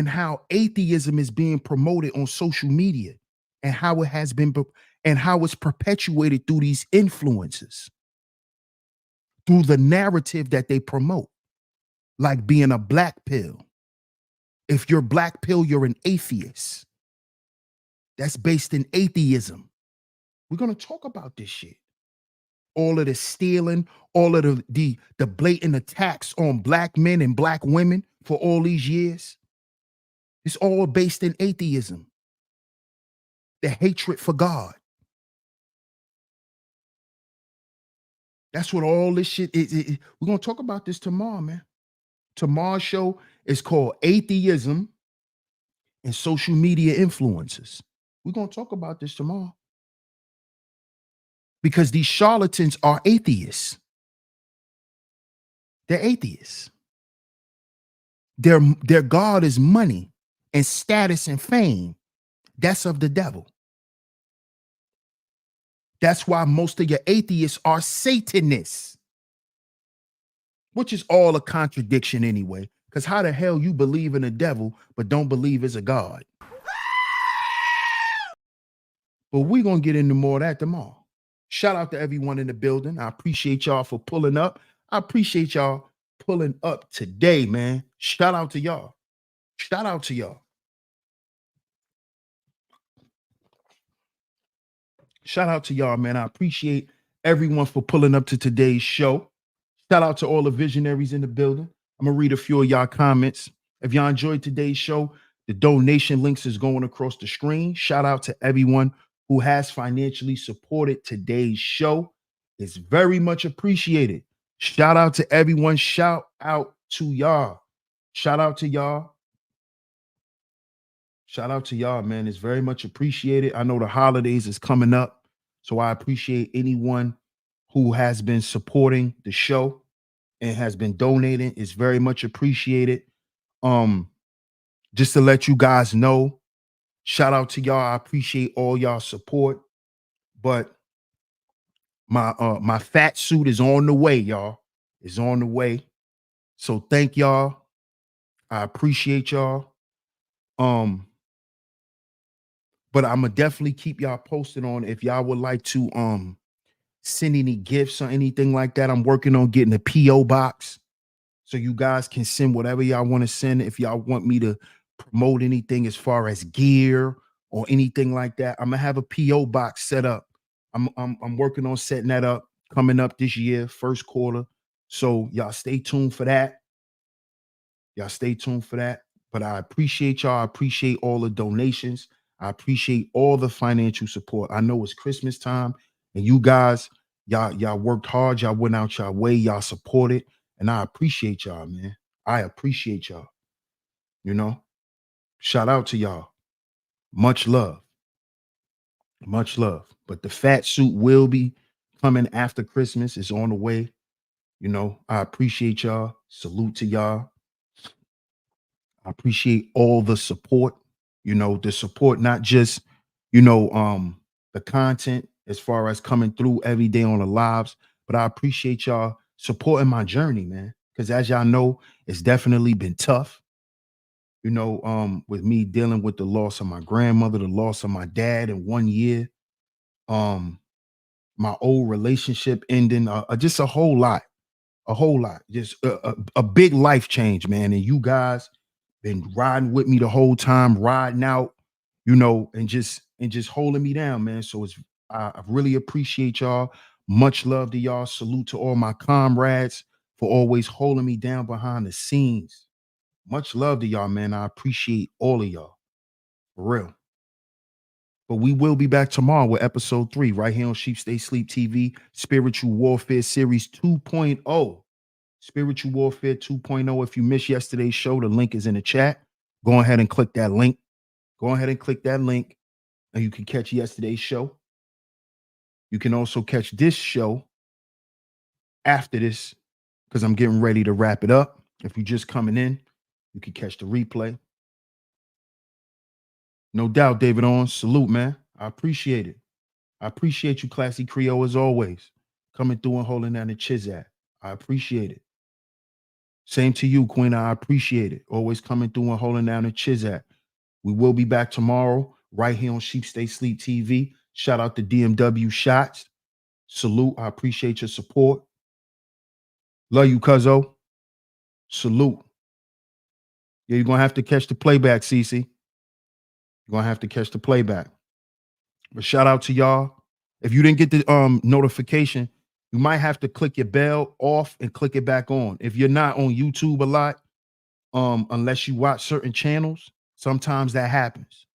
how atheism is being promoted on social media, and how it has been, and how it's perpetuated through these influences, through the narrative that they promote, like being a black pill. If you're black pill, you're an atheist. That's based in atheism. We're going to talk about this shit. All of the stealing, all of the blatant attacks on black men and black women for all these years. It's all based in atheism. The hatred for God. That's what all this shit is. We're going to talk about this tomorrow, man. Tomorrow's show is called Atheism and Social Media Influences. We're going to talk about this tomorrow. Because these charlatans are atheists. They're atheists. Their God is money and status and fame. That's of the devil. That's why most of your atheists are Satanists. Which is all a contradiction anyway. Because how the hell you believe in a devil but don't believe there's a God? But we're going to get into more of that tomorrow. Shout out to everyone in the building. I appreciate y'all for pulling up. I appreciate y'all pulling up today, man. Shout out to y'all. Shout out to y'all. Shout out to y'all, man. I appreciate everyone for pulling up to today's show. Shout out to all the visionaries in the building. I'm going to read a few of y'all comments. If y'all enjoyed today's show, the donation links is going across the screen. Shout out to everyone who has financially supported today's show. It's very much appreciated. Shout out to everyone. Shout out to y'all. Shout out to y'all. Shout out to y'all, man. It's very much appreciated. I know the holidays is coming up, so I appreciate anyone who has been supporting the show and has been donating. It's very much appreciated. Um, just to let you guys know, shout out to y'all. I appreciate all y'all support. But my fat suit is on the way, y'all. It's on the way. So thank y'all. I appreciate y'all. But I'm gonna definitely keep y'all posted on if y'all would like to send any gifts or anything like that. I'm working on getting a PO box so you guys can send whatever y'all want to send. If y'all want me to promote anything as far as gear or anything like that, I'm gonna have a PO box set up. I'm working on setting that up coming up this year, first quarter. So y'all stay tuned for that. Y'all stay tuned for that. But I appreciate y'all. I appreciate all the donations. I appreciate all the financial support. I know it's Christmas time, and you guys, y'all worked hard. Y'all went out y'all way. Y'all supported, and I appreciate y'all, man. I appreciate y'all. You know, shout out to y'all. Much love. Much love. But the fat suit will be coming after Christmas. It's on the way. You know, I appreciate y'all. Salute to y'all. I appreciate all the support, the support, not just, the content as far as coming through every day on the lives, but I appreciate y'all supporting my journey, man. Because as y'all know, it's definitely been tough, with me dealing with the loss of my grandmother, the loss of my dad in 1 year, um, my old relationship ending, just a whole lot, just a big life change, man. And you guys been riding with me the whole time, riding out, and just holding me down, man. So I really appreciate y'all. Much love to y'all. Salute to all my comrades for always holding me down behind the scenes. Much love to y'all, man. I appreciate all of y'all. For real. But we will be back tomorrow with episode 3 right here on Sheep Stay Sleep TV, Spiritual Warfare Series 2.0. Spiritual Warfare 2.0. If you missed yesterday's show, the link is in the chat. Go ahead and click that link. Go ahead and click that link, and you can catch yesterday's show. You can also catch this show after this because I'm getting ready to wrap it up. If you're just coming in, you can catch the replay. No doubt, David Owens. Salute, man. I appreciate it. I appreciate you, Classy Creole, as always. Coming through and holding down the Chizat. I appreciate it. Same to you, Queen. I appreciate it. Always coming through and holding down the Chizat. We will be back tomorrow right here on Sheep Stay Sleep TV. Shout out to DMW Shots. Salute. I appreciate your support. Love you, cuzzo. Salute. Yeah, you're going to have to catch the playback, Cece. You're going to have to catch the playback. But shout out to y'all. If you didn't get the notification, you might have to click your bell off and click it back on. If you're not on YouTube a lot, unless you watch certain channels, sometimes that happens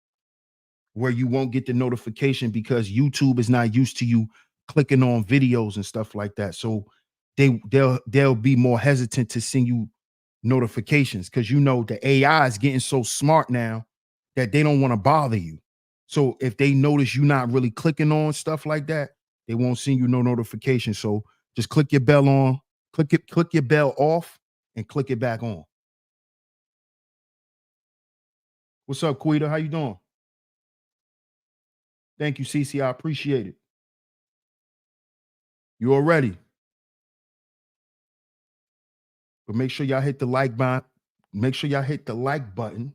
where you won't get the notification because YouTube is not used to you clicking on videos and stuff like that. So they'll be more hesitant to send you notifications because the AI is getting so smart now that they don't want to bother you. So if they notice you're not really clicking on stuff like that, they won't send you no notification. So just click your bell on, click your bell off, and click it back on. What's up, Quita? How you doing? Thank you, Cece. I appreciate it. You all ready? But make sure y'all hit the like button. Make sure y'all hit the like button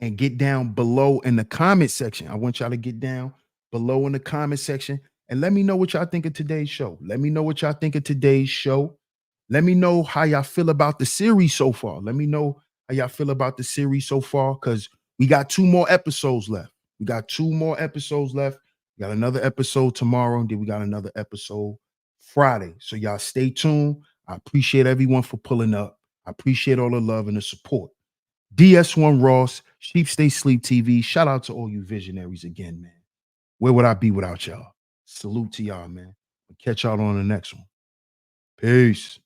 and get down below in the comment section. I want y'all to get down below in the comment section and let me know what y'all think of today's show. Let me know what y'all think of today's show. Let me know how y'all feel about the series so far. Let me know how y'all feel about the series so far because we got 2 more episodes left. We got 2 more episodes left. We got another episode tomorrow, and then we got another episode Friday. So y'all stay tuned. I appreciate everyone for pulling up. I appreciate all the love and the support. DS1 Ross, Sheep Stay Sleep TV. Shout out to all you visionaries again, man. Where would I be without y'all? Salute to y'all, man. I'll catch y'all on the next one. Peace.